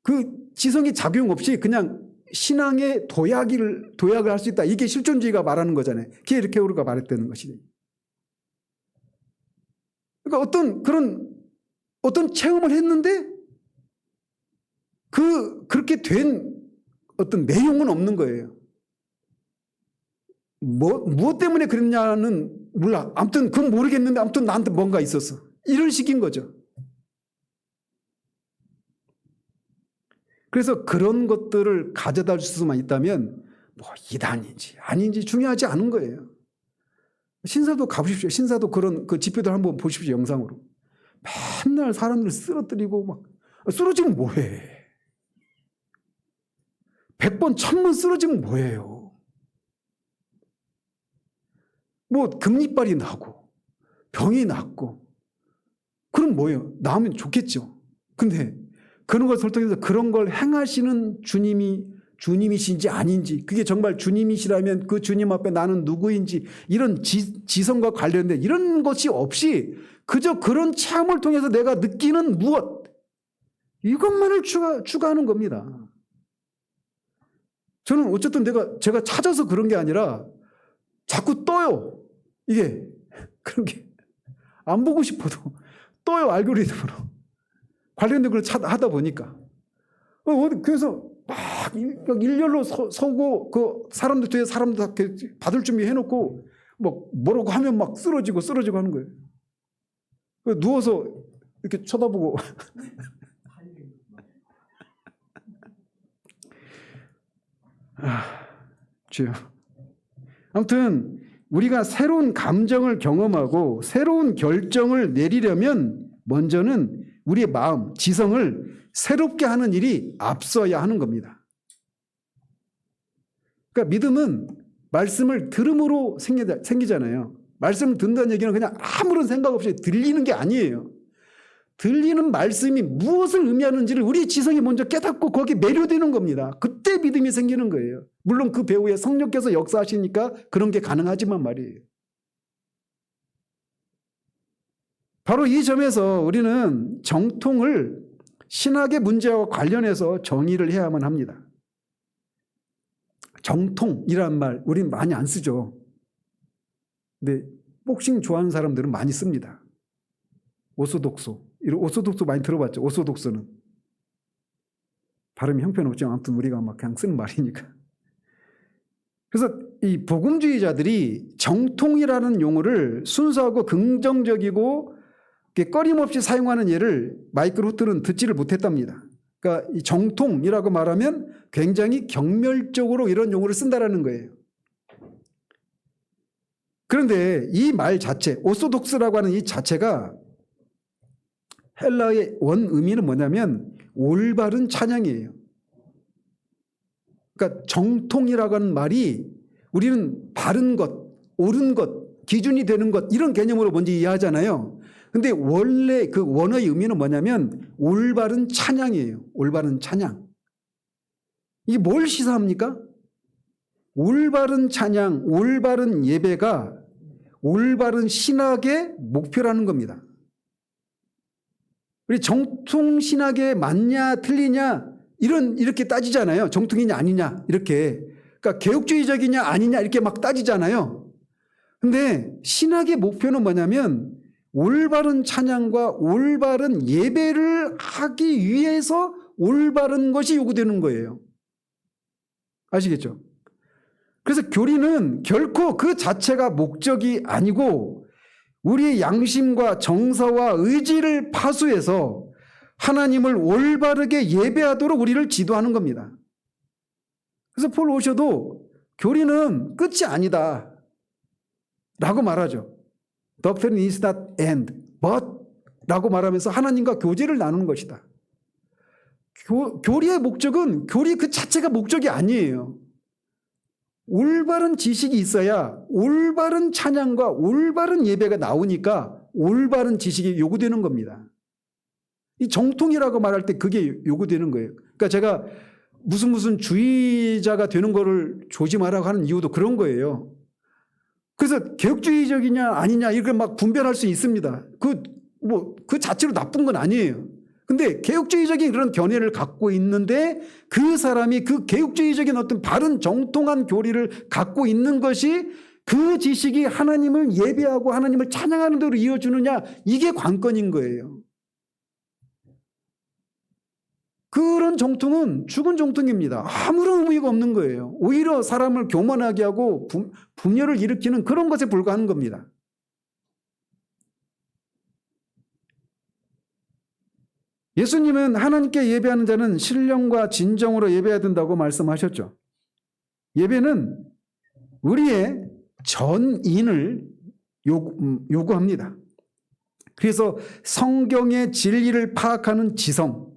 A: 그 지성이 작용 없이 그냥 신앙의 도약을 할 수 있다. 이게 실존주의가 말하는 거잖아요. 키에르케고르가 말했다는 것이니. 그러니까 어떤 체험을 했는데 그렇게 된 어떤 내용은 없는 거예요. 무엇 때문에 그랬냐는 몰라. 아무튼 그건 모르겠는데 아무튼 나한테 뭔가 있었어. 이런 식인 거죠. 그래서 그런 것들을 가져다 줄 수만 있다면 이단인지 아닌지 중요하지 않은 거예요. 신사도 가보십시오. 신사도 그런 집회들 한번 보십시오. 영상으로. 맨날 사람들 쓰러뜨리고 쓰러지면 뭐해. 100번 1000번 쓰러지면 뭐해요. 금리빨이 나고 병이 낫고 그럼 뭐예요? 나으면 좋겠죠. 근데 그런 걸 설득해서 그런 걸 행하시는 주님이신지 아닌지, 그게 정말 주님이시라면 그 주님 앞에 나는 누구인지, 이런 지성과 관련된 이런 것이 없이 그저 그런 체험을 통해서 내가 느끼는 무엇, 이것만을 추구하는 겁니다. 저는 어쨌든 제가 찾아서 그런 게 아니라 자꾸 떠요. 이게 그런 게 안 보고 싶어도 떠요. 알고리즘으로 관련된 걸 하다 보니까. 그래서 막 일렬로 서고 그 사람들 뒤에 사람들 받을 준비 해놓고 뭐라고 하면 막 쓰러지고 하는 거예요. 누워서 이렇게 쳐다보고 주여. 아무튼 우리가 새로운 감정을 경험하고 새로운 결정을 내리려면 먼저는 우리의 마음, 지성을 새롭게 하는 일이 앞서야 하는 겁니다. 그러니까 믿음은 말씀을 들음으로 생기잖아요. 말씀을 듣는다는 얘기는 그냥 아무런 생각 없이 들리는 게 아니에요. 들리는 말씀이 무엇을 의미하는지를 우리 지성이 먼저 깨닫고 거기에 매료되는 겁니다. 그때 믿음이 생기는 거예요. 물론 그 배후에 성령께서 역사하시니까 그런 게 가능하지만 말이에요. 바로 이 점에서 우리는 정통을 신학의 문제와 관련해서 정의를 해야만 합니다. 정통이란 말 우린 많이 안 쓰죠. 근데 복싱 좋아하는 사람들은 많이 씁니다. 오소독소. 오소독소 많이 들어봤죠. 오소독소는. 발음이 형편없지만 아무튼 우리가 막 그냥 쓰는 말이니까. 그래서 이 복음주의자들이 정통이라는 용어를 순수하고 긍정적이고 꺼림없이 사용하는 예를 마이클 후트는 듣지를 못했답니다. 그러니까 이 정통이라고 말하면 굉장히 경멸적으로 이런 용어를 쓴다라는 거예요. 그런데 이 말 자체, 오소독스라고 하는 이 자체가 헬라의 원 의미는 뭐냐면 올바른 찬양이에요. 그러니까 정통이라고 하는 말이 우리는 바른 것, 옳은 것, 기준이 되는 것 이런 개념으로 먼저 이해하잖아요. 근데 원래 그 원어의 의미는 뭐냐면 올바른 찬양이에요. 올바른 찬양. 이게 뭘 시사합니까? 올바른 찬양, 올바른 예배가 올바른 신학의 목표라는 겁니다. 우리 정통 신학에 맞냐 틀리냐 이렇게 따지잖아요. 정통이냐 아니냐 이렇게. 그러니까 개혁주의적이냐 아니냐 이렇게 막 따지잖아요. 근데 신학의 목표는 뭐냐면 올바른 찬양과 올바른 예배를 하기 위해서 올바른 것이 요구되는 거예요. 아시겠죠? 그래서 교리는 결코 그 자체가 목적이 아니고 우리의 양심과 정서와 의지를 파수해서 하나님을 올바르게 예배하도록 우리를 지도하는 겁니다. 그래서 폴 오셔도 교리는 끝이 아니다 라고 말하죠. Doctrine is not end, but 라고 말하면서 하나님과 교제를 나누는 것이다. 교리의 목적은 교리 그 자체가 목적이 아니에요. 올바른 지식이 있어야 올바른 찬양과 올바른 예배가 나오니까 올바른 지식이 요구되는 겁니다. 이 정통이라고 말할 때 그게 요구되는 거예요. 그러니까 제가 무슨 주의자가 되는 거를 조심하라고 하는 이유도 그런 거예요. 그래서 개혁주의적이냐 아니냐 이렇게 막 분별할 수 있습니다. 그 자체로 나쁜 건 아니에요. 근데 개혁주의적인 그런 견해를 갖고 있는데 그 사람이 그 개혁주의적인 어떤 바른 정통한 교리를 갖고 있는 것이 그 지식이 하나님을 예배하고 하나님을 찬양하는 대로 이어주느냐 이게 관건인 거예요. 그런 정통은 죽은 정통입니다. 아무런 의미가 없는 거예요. 오히려 사람을 교만하게 하고 분열을 일으키는 그런 것에 불과한 겁니다. 예수님은 하나님께 예배하는 자는 신령과 진정으로 예배해야 된다고 말씀하셨죠. 예배는 우리의 전인을 요구합니다. 그래서 성경의 진리를 파악하는 지성,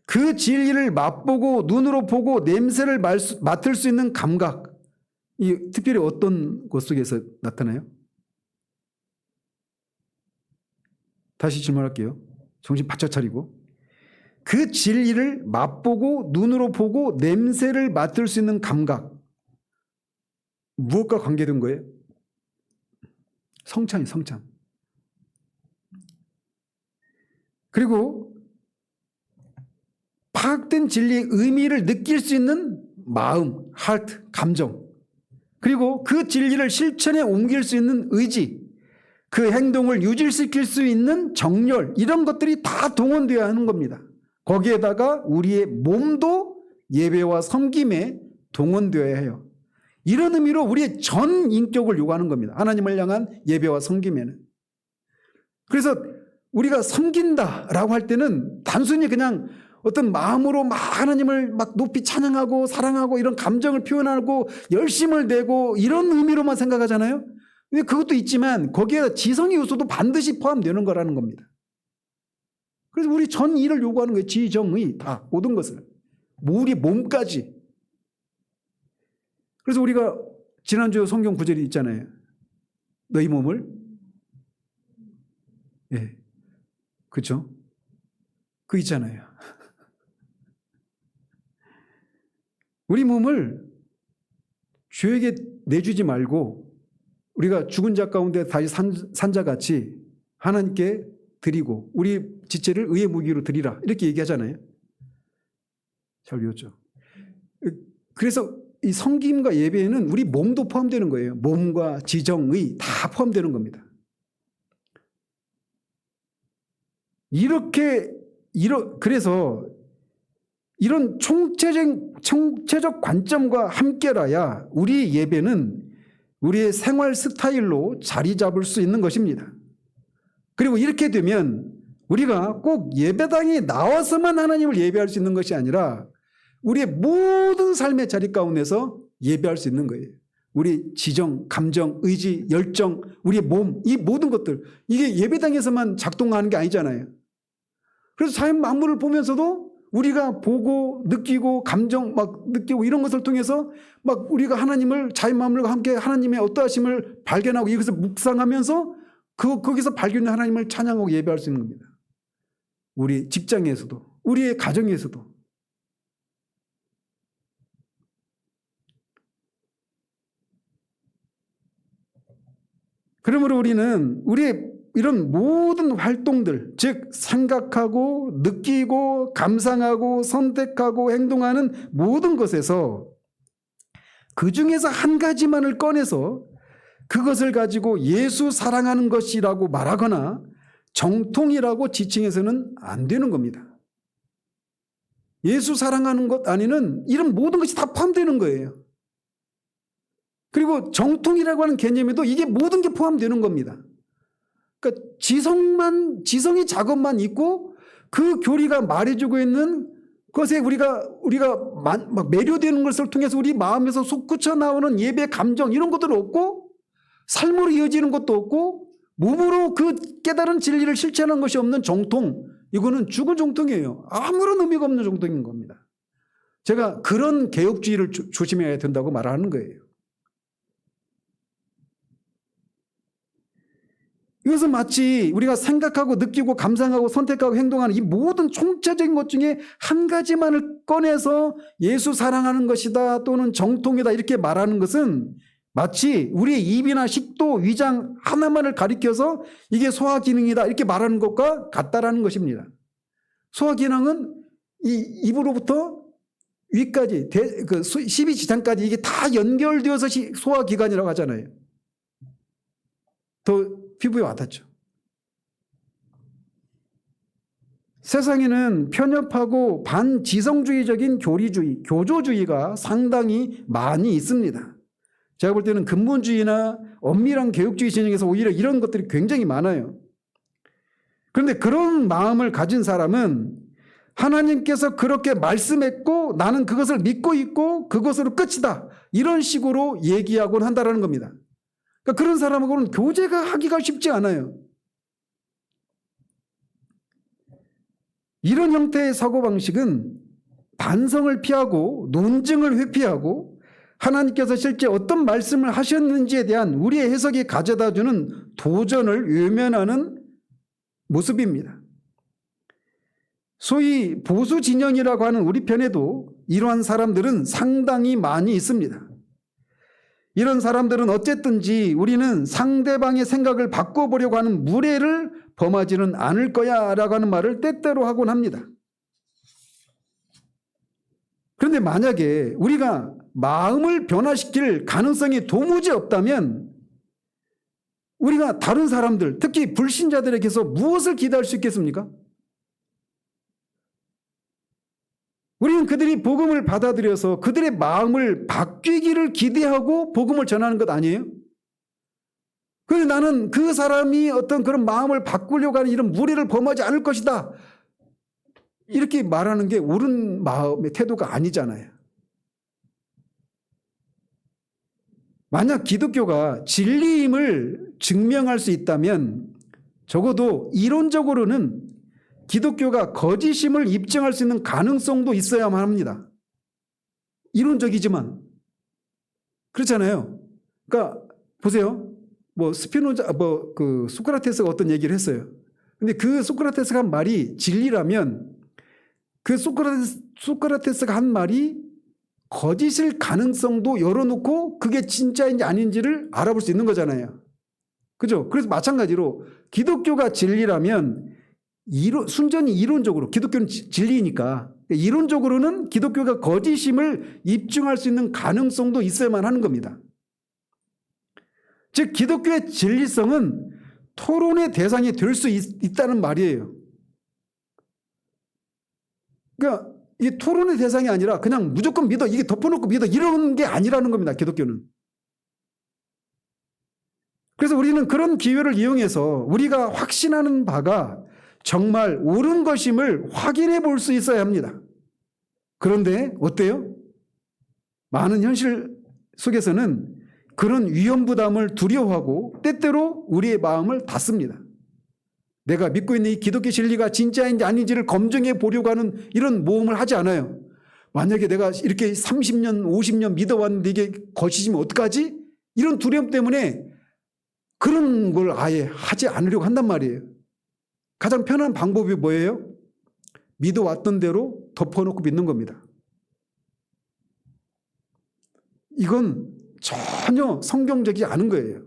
A: 그 진리를 맛보고 눈으로 보고 냄새를 맡을 수 있는 감각, 이 특별히 어떤 것 속에서 나타나요? 다시 질문할게요. 정신 바짝 차리고. 그 진리를 맛보고 눈으로 보고 냄새를 맡을 수 있는 감각, 무엇과 관계된 거예요? 성찬이 성찬. 그리고 파악된 진리의 의미를 느낄 수 있는 마음, 하트, 감정, 그리고 그 진리를 실천에 옮길 수 있는 의지, 그 행동을 유지시킬 수 있는 정열, 이런 것들이 다 동원되어야 하는 겁니다. 거기에다가 우리의 몸도 예배와 섬김에 동원되어야 해요. 이런 의미로 우리의 전 인격을 요구하는 겁니다. 하나님을 향한 예배와 섬김에는. 그래서 우리가 섬긴다라고 할 때는 단순히 그냥 어떤 마음으로 막 하나님을 막 높이 찬양하고 사랑하고 이런 감정을 표현하고 열심을 내고 이런 의미로만 생각하잖아요. 근데 그것도 있지만 거기에 지성의 요소도 반드시 포함되는 거라는 겁니다. 그래서 우리 전 일을 요구하는 거예요. 지정의 다 모든 것을. 우리 몸까지. 그래서 우리가 지난주 성경 구절이 있잖아요. 너희 몸을 그렇죠? 그 있잖아요. 우리 몸을 죄에게 내주지 말고 우리가 죽은 자 가운데 다시 산 자같이 하나님께 드리고 우리 지체를 의의 무기로 드리라 이렇게 얘기하잖아요. 잘 외웠죠? 그래서 이 섬김과 예배에는 우리 몸도 포함되는 거예요. 몸과 지정의 다 포함되는 겁니다. 그래서 이런 총체적 관점과 함께라야 우리 예배는 우리의 생활 스타일로 자리 잡을 수 있는 것입니다. 그리고 이렇게 되면 우리가 꼭 예배당에 나와서만 하나님을 예배할 수 있는 것이 아니라 우리의 모든 삶의 자리 가운데서 예배할 수 있는 거예요. 우리 지정, 감정, 의지, 열정, 우리의 몸, 이 모든 것들, 이게 예배당에서만 작동하는 게 아니잖아요. 그래서 자연 만물을 보면서도 우리가 보고 느끼고 감정 막 느끼고 이런 것을 통해서 막 우리가 하나님을 자연 만물과 함께 하나님의 어떠하심을 발견하고 이것을 묵상하면서 거기서 발견된 하나님을 찬양하고 예배할 수 있는 겁니다. 우리 직장에서도, 우리의 가정에서도. 그러므로 우리는 우리의 이런 모든 활동들, 즉 생각하고 느끼고 감상하고 선택하고 행동하는 모든 것에서 그 중에서 한 가지만을 꺼내서 그것을 가지고 예수 사랑하는 것이라고 말하거나 정통이라고 지칭해서는 안 되는 겁니다. 예수 사랑하는 것 안에는 이런 모든 것이 다 포함되는 거예요. 그리고 정통이라고 하는 개념에도 이게 모든 게 포함되는 겁니다. 그러니까 지성의 작업만 있고 그 교리가 말해주고 있는 것에 우리가 막 매료되는 것을 통해서 우리 마음에서 솟구쳐 나오는 예배 감정 이런 것들 없고 삶으로 이어지는 것도 없고 몸으로 그 깨달은 진리를 실천하는 것이 없는 정통, 이거는 죽은 정통이에요. 아무런 의미가 없는 정통인 겁니다. 제가 그런 개혁주의를 조심해야 된다고 말하는 거예요. 이것은 마치 우리가 생각하고 느끼고 감상하고 선택하고 행동하는 이 모든 총체적인 것 중에 한 가지만을 꺼내서 예수 사랑하는 것이다 또는 정통이다 이렇게 말하는 것은 마치 우리의 입이나 식도, 위장 하나만을 가리켜서 이게 소화기능이다 이렇게 말하는 것과 같다라는 것입니다. 소화기능은 이 입으로부터 위까지, 그 십이지장까지 이게 다 연결되어서 소화기관이라고 하잖아요. 더 피부에 와닿죠. 세상에는 편협하고 반지성주의적인 교리주의, 교조주의가 상당히 많이 있습니다. 제가 볼 때는 근본주의나 엄밀한 개혁주의 진영에서 오히려 이런 것들이 굉장히 많아요. 그런데 그런 마음을 가진 사람은 하나님께서 그렇게 말씀했고 나는 그것을 믿고 있고 그것으로 끝이다 이런 식으로 얘기하곤 한다는 겁니다. 그러니까 그런 사람하고는 교제가 하기가 쉽지 않아요. 이런 형태의 사고방식은 반성을 피하고 논증을 회피하고 하나님께서 실제 어떤 말씀을 하셨는지에 대한 우리의 해석이 가져다주는 도전을 외면하는 모습입니다. 소위 보수 진영이라고 하는 우리 편에도 이러한 사람들은 상당히 많이 있습니다. 이런 사람들은 어쨌든지 우리는 상대방의 생각을 바꿔보려고 하는 무례를 범하지는 않을 거야 라고 하는 말을 때때로 하곤 합니다. 그런데 만약에 우리가 마음을 변화시킬 가능성이 도무지 없다면 우리가 다른 사람들, 특히 불신자들에게서 무엇을 기대할 수 있겠습니까? 우리는 그들이 복음을 받아들여서 그들의 마음을 바뀌기를 기대하고 복음을 전하는 것 아니에요? 그런데 나는 그 사람이 어떤 그런 마음을 바꾸려고 하는 이런 무리를 범하지 않을 것이다. 이렇게 말하는 게 옳은 마음의 태도가 아니잖아요. 만약 기독교가 진리임을 증명할 수 있다면 적어도 이론적으로는 기독교가 거짓임을 입증할 수 있는 가능성도 있어야만 합니다. 이론적이지만 그렇잖아요. 그러니까 보세요. 소크라테스가 어떤 얘기를 했어요. 근데 그 소크라테스가 한 말이 진리라면 그 소크라테스가 한 말이 거짓일 가능성도 열어놓고 그게 진짜인지 아닌지를 알아볼 수 있는 거잖아요. 그죠? 그래서 마찬가지로 기독교가 진리라면 순전히 이론적으로 기독교는 진리니까 이론적으로는 기독교가 거짓임을 입증할 수 있는 가능성도 있어야만 하는 겁니다. 즉 기독교의 진리성은 토론의 대상이 될 수 있다는 말이에요. 그러니까 이 토론의 대상이 아니라 그냥 무조건 믿어, 이게 덮어놓고 믿어 이런 게 아니라는 겁니다. 기독교는. 그래서 우리는 그런 기회를 이용해서 우리가 확신하는 바가 정말 옳은 것임을 확인해 볼 수 있어야 합니다. 그런데 어때요? 많은 현실 속에서는 그런 위험부담을 두려워하고 때때로 우리의 마음을 닫습니다. 내가 믿고 있는 이 기독교 진리가 진짜인지 아닌지를 검증해 보려고 하는 이런 모험을 하지 않아요. 만약에 내가 이렇게 30년, 50년 믿어왔는데 이게 거짓이면 어떡하지? 이런 두려움 때문에 그런 걸 아예 하지 않으려고 한단 말이에요. 가장 편한 방법이 뭐예요? 믿어왔던 대로 덮어놓고 믿는 겁니다. 이건 전혀 성경적이지 않은 거예요.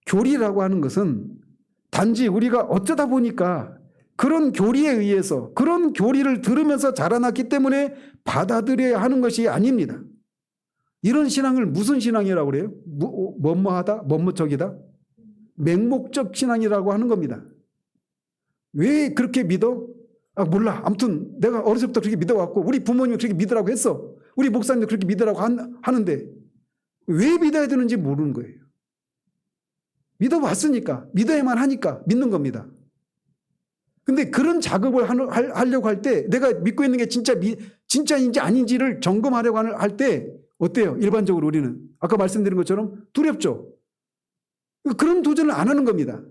A: 교리라고 하는 것은 단지 우리가 어쩌다 보니까 그런 교리에 의해서 그런 교리를 들으면서 자라났기 때문에 받아들여야 하는 것이 아닙니다. 이런 신앙을 무슨 신앙이라고 그래요? 뭐뭐하다? 뭐뭐적이다? 맹목적 신앙이라고 하는 겁니다. 왜 그렇게 믿어? 몰라. 아무튼 내가 어렸을 때부터 그렇게 믿어왔고 우리 부모님이 그렇게 믿으라고 했어. 우리 목사님도 그렇게 믿으라고 하는데 왜 믿어야 되는지 모르는 거예요. 믿어봤으니까 믿어야만 하니까 믿는 겁니다. 근데 그런 작업을 하려고 할 때 내가 믿고 있는 게 진짜인지 아닌지를 점검하려고 할 때 어때요? 일반적으로 우리는 아까 말씀드린 것처럼 두렵죠. 그런 도전을 안 하는 겁니다.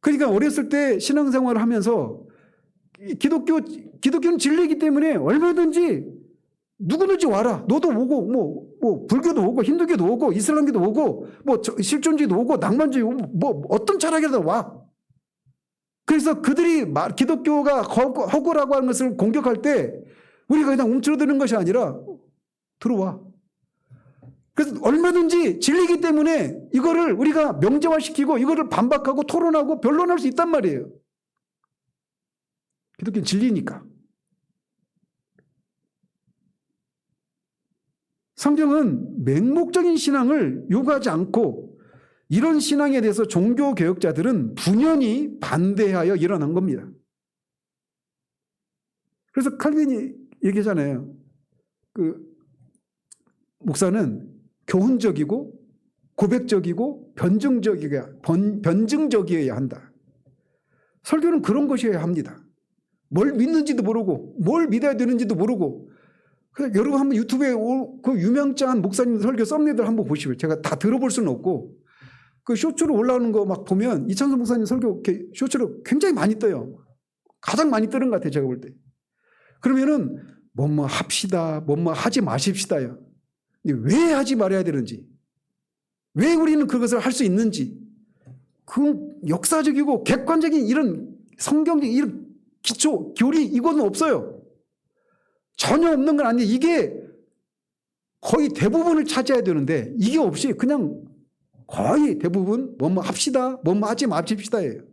A: 그러니까 어렸을 때 신앙생활을 하면서 기독교는 진리이기 때문에 얼마든지 누구든지 와라. 너도 오고 뭐 불교도 오고 힌두교도 오고 이슬람교도 오고 뭐 실존주의도 오고 낭만주의 오고 뭐 어떤 철학이라도 와. 그래서 그들이 기독교가 허구라고 하는 것을 공격할 때 우리가 그냥 움츠러드는 것이 아니라 들어와. 그래서 얼마든지 진리이기 때문에 이거를 우리가 명제화시키고 이거를 반박하고 토론하고 변론할 수 있단 말이에요. 기독교는 진리니까. 성경은 맹목적인 신앙을 요구하지 않고 이런 신앙에 대해서 종교개혁자들은 분연히 반대하여 일어난 겁니다. 그래서 칼빈이 얘기하잖아요. 목사는 교훈적이고 고백적이고 변증적이어야 한다. 설교는 그런 것이어야 합니다. 뭘 믿는지도 모르고 뭘 믿어야 되는지도 모르고 여러분 한번 유튜브에 그 유명한 목사님 설교 썸네일들 한번 보시고요. 제가 다 들어볼 수는 없고 그 쇼츠로 올라오는 거 막 보면 이창섭 목사님 설교 쇼츠로 굉장히 많이 떠요. 가장 많이 뜨는 것 같아요. 제가 볼 때. 그러면은 뭐뭐 합시다. 뭐뭐 하지 마십시다요. 왜 하지 말아야 되는지 왜 우리는 그것을 할 수 있는지 그 역사적이고 객관적인 이런 성경적인 이런 기초 교리 이거는 없어요. 전혀 없는 건 아니에요. 이게 거의 대부분을 차지해야 되는데 이게 없이 그냥 거의 대부분 뭐뭐 합시다 뭐뭐 하지 마십시다예요.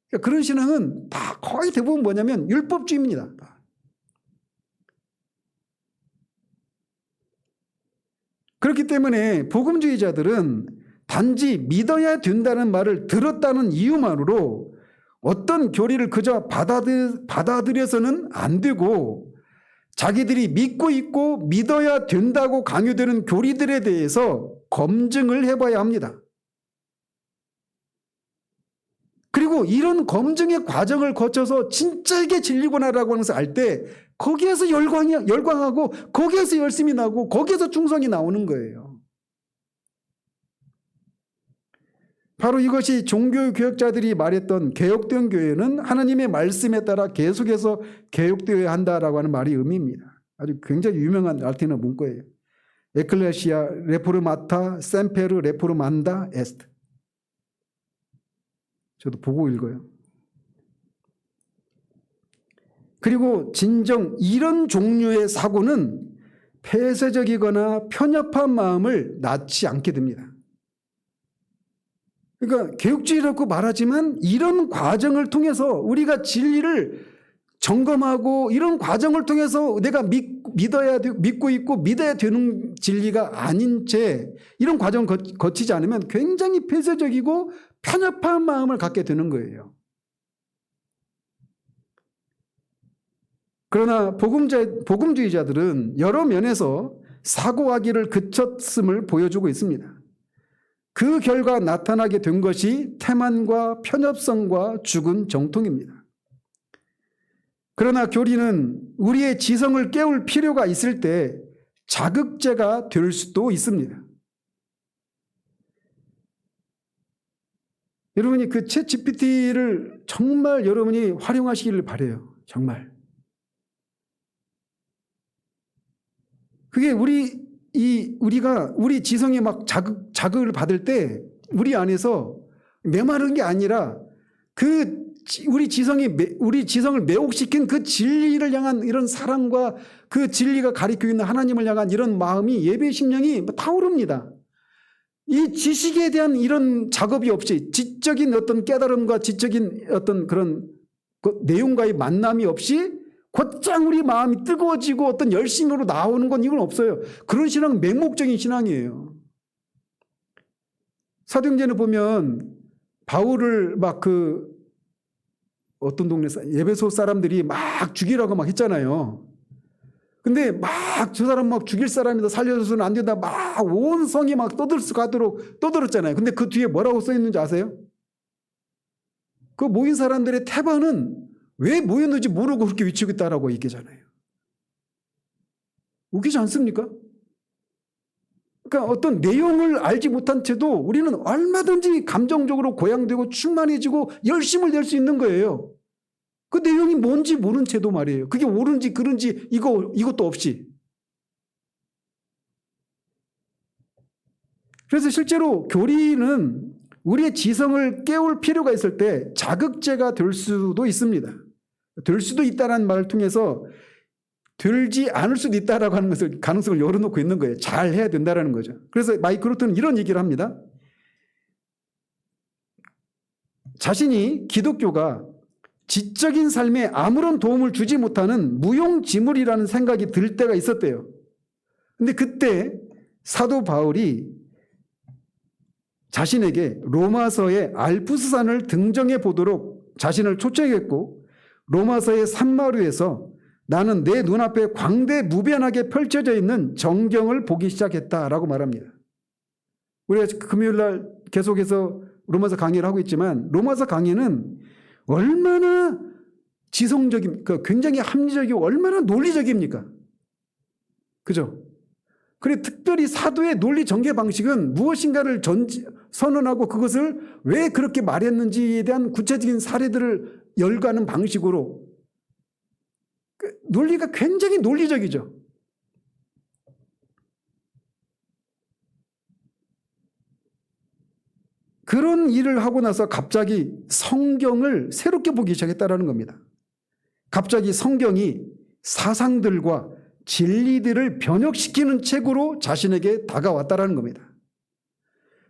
A: 그러니까 그런 신앙은 다 거의 대부분 뭐냐면 율법주의입니다. 그렇기 때문에 복음주의자들은 단지 믿어야 된다는 말을 들었다는 이유만으로 어떤 교리를 그저 받아들여서는 안 되고 자기들이 믿고 있고 믿어야 된다고 강요되는 교리들에 대해서 검증을 해봐야 합니다. 그리고 이런 검증의 과정을 거쳐서 진짜 이게 진리구나라고 하는 것을 알 때 거기에서 열광하고 거기에서 열심히 나고 거기에서 충성이 나오는 거예요. 바로 이것이 종교개혁자들이 말했던 개혁된 교회는 하나님의 말씀에 따라 계속해서 개혁되어야 한다라고 하는 말이 의미입니다. 아주 굉장히 유명한 라틴어 문구예요. 에클레시아 레포르마타 셈페르 레포르만다 에스트. 저도 보고 읽어요. 그리고 진정 이런 종류의 사고는 폐쇄적이거나 편협한 마음을 낳지 않게 됩니다. 그러니까 개혁주의라고 말하지만 이런 과정을 통해서 우리가 진리를 점검하고 이런 과정을 통해서 내가 믿고 있고 믿어야 되는 진리가 아닌 채 이런 과정을 거치지 않으면 굉장히 폐쇄적이고 편협한 마음을 갖게 되는 거예요. 그러나 복음주의자들은 여러 면에서 사고하기를 그쳤음을 보여주고 있습니다. 그 결과 나타나게 된 것이 태만과 편협성과 죽은 정통입니다. 그러나 교리는 우리의 지성을 깨울 필요가 있을 때 자극제가 될 수도 있습니다. 여러분이 그 챗GPT를 정말 여러분이 활용하시기를 바라요. 정말. 그게 우리 우리 지성이 막 자극을 받을 때 우리 안에서 메마른 게 아니라 우리 지성을 매혹시킨 그 진리를 향한 이런 사랑과 그 진리가 가리키고 있는 하나님을 향한 이런 마음이, 예배의 심령이 타오릅니다. 이 지식에 대한 이런 작업이 없이, 지적인 어떤 깨달음과 지적인 어떤 그런 내용과의 만남이 없이 곧장 우리 마음이 뜨거워지고 어떤 열심으로 나오는 건 이건 없어요. 그런 신앙은 맹목적인 신앙이에요. 사도행전에 보면 바울을 어떤 동네 에베소 사람들이 막 죽이라고 막 했잖아요. 근데 막 저 사람 막 죽일 사람이다, 살려줘서는 안 된다, 막 온 성이 막 떠들썩하도록 떠들었잖아요. 근데 그 뒤에 뭐라고 써 있는지 아세요? 그 모인 사람들의 태반은 왜 모였는지 모르고 그렇게 외치고 있다라고 얘기하잖아요. 웃기지 않습니까? 그러니까 어떤 내용을 알지 못한 채도 우리는 얼마든지 감정적으로 고양되고 충만해지고 열심을 낼 수 있는 거예요. 그 내용이 뭔지 모른 채도 말이에요. 그게 옳은지 그른지 이것도 없이. 그래서 실제로 교리는 우리의 지성을 깨울 필요가 있을 때 자극제가 될 수도 있습니다. 될 수도 있다는 말을 통해서 들지 않을 수도 있다라고 하는 것을, 가능성을 열어놓고 있는 거예요. 잘 해야 된다라는 거죠. 그래서 마이크 루터는 이런 얘기를 합니다. 자신이 기독교가 지적인 삶에 아무런 도움을 주지 못하는 무용지물이라는 생각이 들 때가 있었대요. 근데 그때 사도 바울이 자신에게 로마서의 알프스산을 등정해 보도록 자신을 초청했고, 로마서의 산마루에서 나는 내 눈앞에 광대무변하게 펼쳐져 있는 정경을 보기 시작했다라고 말합니다. 우리가 금요일날 계속해서 로마서 강의를 하고 있지만, 로마서 강의는 얼마나 굉장히 합리적이고 얼마나 논리적입니까? 그죠? 그리고 특별히 사도의 논리 전개 방식은 무엇인가를 선언하고 그것을 왜 그렇게 말했는지에 대한 구체적인 사례들을 열거하는 방식으로, 논리가 굉장히 논리적이죠. 그런 일을 하고 나서 갑자기 성경을 새롭게 보기 시작했다는 겁니다. 갑자기 성경이 사상들과 진리들을 변혁시키는 책으로 자신에게 다가왔다는 겁니다.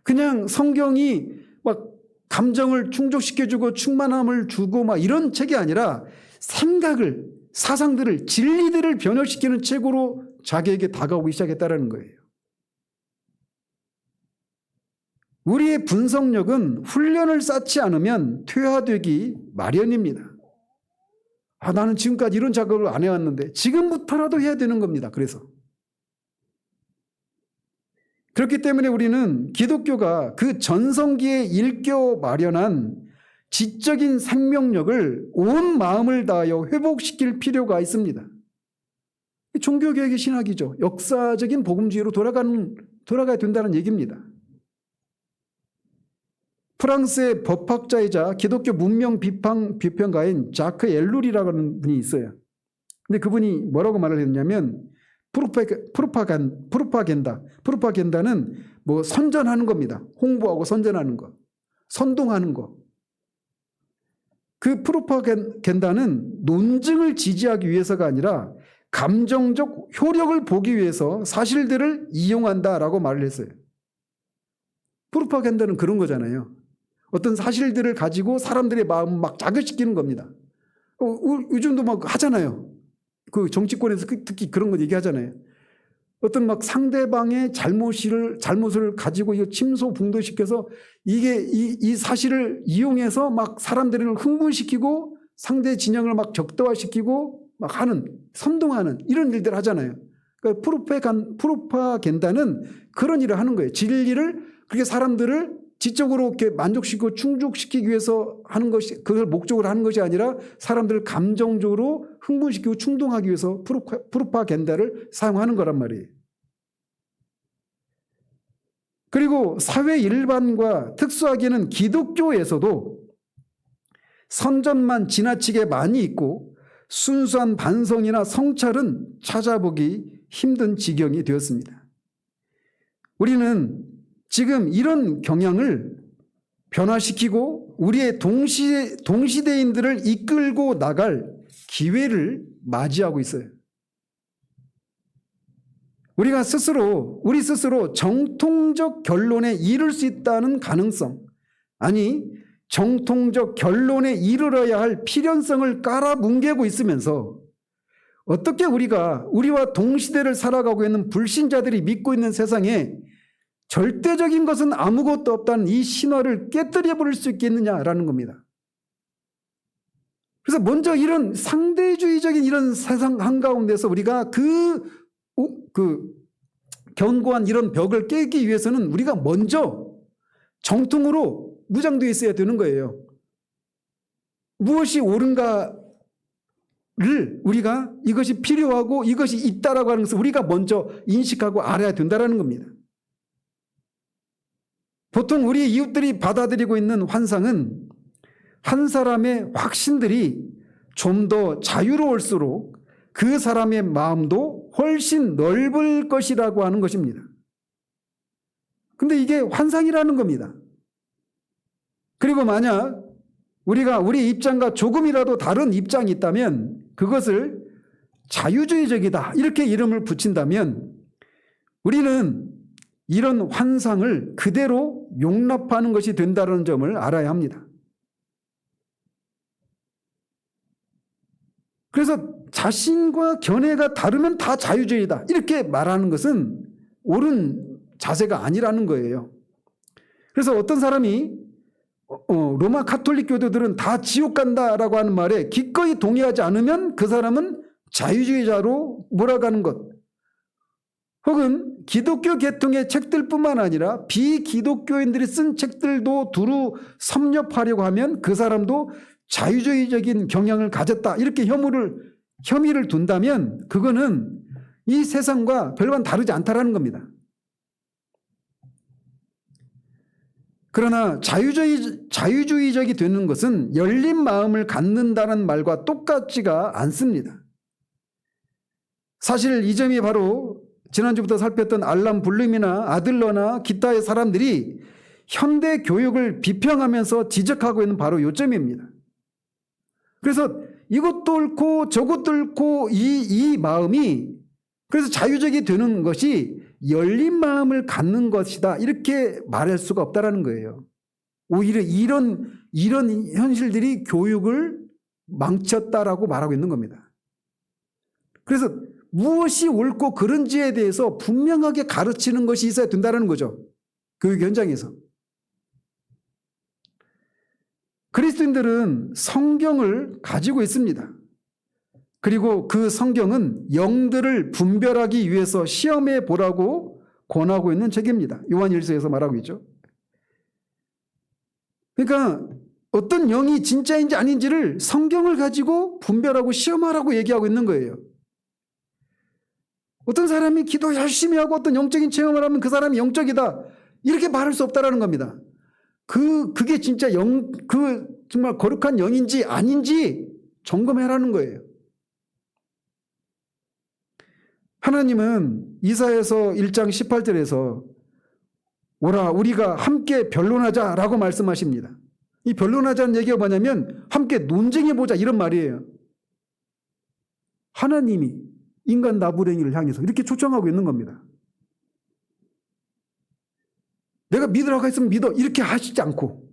A: 그냥 성경이 막 감정을 충족시켜주고 충만함을 주고 막 이런 책이 아니라 생각을, 사상들을, 진리들을 변혁시키는 책으로 자기에게 다가오기 시작했다는 거예요. 우리의 분석력은 훈련을 쌓지 않으면 퇴화되기 마련입니다. 나는 지금까지 이런 작업을 안 해왔는데 지금부터라도 해야 되는 겁니다. 그렇기 때문에 우리는 기독교가 그 전성기에 일깨워 마련한 지적인 생명력을 온 마음을 다하여 회복시킬 필요가 있습니다. 종교개혁의 신학이죠. 역사적인 복음주의로 돌아가야 된다는 얘기입니다. 프랑스의 법학자이자 기독교 문명 비평가인 자크 엘룰이라는 분이 있어요. 근데 그분이 뭐라고 말을 했냐면 프로파겐다는 뭐 선전하는 겁니다. 홍보하고 선전하는 거, 선동하는 거. 그 프로파겐다는 논증을 지지하기 위해서가 아니라 감정적 효력을 보기 위해서 사실들을 이용한다라고 말을 했어요. 프로파겐다는 그런 거잖아요. 어떤 사실들을 가지고 사람들의 마음을 막 자극시키는 겁니다. 요즘도 막 하잖아요. 그 정치권에서 특히 그런 거 얘기하잖아요. 어떤 막 상대방의 잘못을 가지고 이거 침소봉도시켜서 이 사실을 이용해서 막 사람들을 흥분시키고 상대 진영을 막 적대화시키고 막 선동하는 이런 일들 하잖아요. 그러니까 프로파겐다는 그런 일을 하는 거예요. 진리를 그렇게 사람들을 지적으로 이렇게 만족시키고 충족시키기 위해서 하는 것이, 그걸 목적으로 하는 것이 아니라 사람들을 감정적으로 흥분시키고 충동하기 위해서 프로파겐다를 사용하는 거란 말이에요. 그리고 사회 일반과 특수하게는 기독교에서도 선전만 지나치게 많이 있고 순수한 반성이나 성찰은 찾아보기 힘든 지경이 되었습니다. 우리는 지금 이런 경향을 변화시키고 우리의 동시대인들을 이끌고 나갈 기회를 맞이하고 있어요. 우리 스스로 정통적 결론에 이를 수 있다는 가능성, 아니 정통적 결론에 이르러야 할 필연성을 깔아뭉개고 있으면서 어떻게 우리와 동시대를 살아가고 있는 불신자들이 믿고 있는 세상에 절대적인 것은 아무것도 없다는 이 신화를 깨뜨려 버릴 수 있겠느냐라는 겁니다. 그래서 먼저 이런 상대주의적인 이런 세상 한가운데서 우리가 그 견고한 이런 벽을 깨기 위해서는 우리가 먼저 정통으로 무장되어 있어야 되는 거예요. 무엇이 옳은가를 우리가 이것이 필요하고 이것이 있다라고 하는 것을 우리가 먼저 인식하고 알아야 된다는 겁니다. 보통 우리 이웃들이 받아들이고 있는 환상은 한 사람의 확신들이 좀 더 자유로울수록 그 사람의 마음도 훨씬 넓을 것이라고 하는 것입니다. 근데 이게 환상이라는 겁니다. 그리고 만약 우리가 우리 입장과 조금이라도 다른 입장이 있다면 그것을 자유주의적이다 이렇게 이름을 붙인다면 우리는 이런 환상을 그대로 용납하는 것이 된다는 점을 알아야 합니다. 그래서 자신과 견해가 다르면 다 자유주의다 이렇게 말하는 것은 옳은 자세가 아니라는 거예요. 그래서 어떤 사람이 로마 가톨릭 교도들은 다 지옥 간다라고 하는 말에 기꺼이 동의하지 않으면 그 사람은 자유주의자로 몰아가는 것, 혹은 기독교 계통의 책들뿐만 아니라 비기독교인들이 쓴 책들도 두루 섭렵하려고 하면 그 사람도 자유주의적인 경향을 가졌다 이렇게 혐의를 둔다면 그거는 이 세상과 별반 다르지 않다라는 겁니다. 그러나 자유주의적이 되는 것은 열린 마음을 갖는다는 말과 똑같지가 않습니다. 사실 이 점이 바로 지난주부터 살폈던 알람 블룸이나 아들러나 기타의 사람들이 현대 교육을 비평하면서 지적하고 있는 바로 요점입니다. 그래서 이것도 옳고 저것도 옳고 이 마음이 그래서 자유적이 되는 것이 열린 마음을 갖는 것이다 이렇게 말할 수가 없다라는 거예요. 오히려 이런 현실들이 교육을 망쳤다라고 말하고 있는 겁니다. 그래서 무엇이 옳고 그른지에 대해서 분명하게 가르치는 것이 있어야 된다는 거죠. 교육 현장에서. 그리스도인들은 성경을 가지고 있습니다. 그리고 그 성경은 영들을 분별하기 위해서 시험해 보라고 권하고 있는 책입니다. 요한 1서에서 말하고 있죠. 그러니까 어떤 영이 진짜인지 아닌지를 성경을 가지고 분별하고 시험하라고 얘기하고 있는 거예요. 어떤 사람이 기도 열심히 하고 어떤 영적인 체험을 하면 그 사람이 영적이다 이렇게 말할 수 없다라는 겁니다. 그게 진짜 정말 거룩한 영인지 아닌지 점검해라는 거예요. 하나님은 이사야서 1장 18절에서 오라 우리가 함께 변론하자라고 말씀하십니다. 이 변론하자는 얘기가 뭐냐면 함께 논쟁해보자 이런 말이에요. 하나님이 인간 나부랭이를 향해서 이렇게 초청하고 있는 겁니다. 내가 믿으라고 했으면 믿어 이렇게 하시지 않고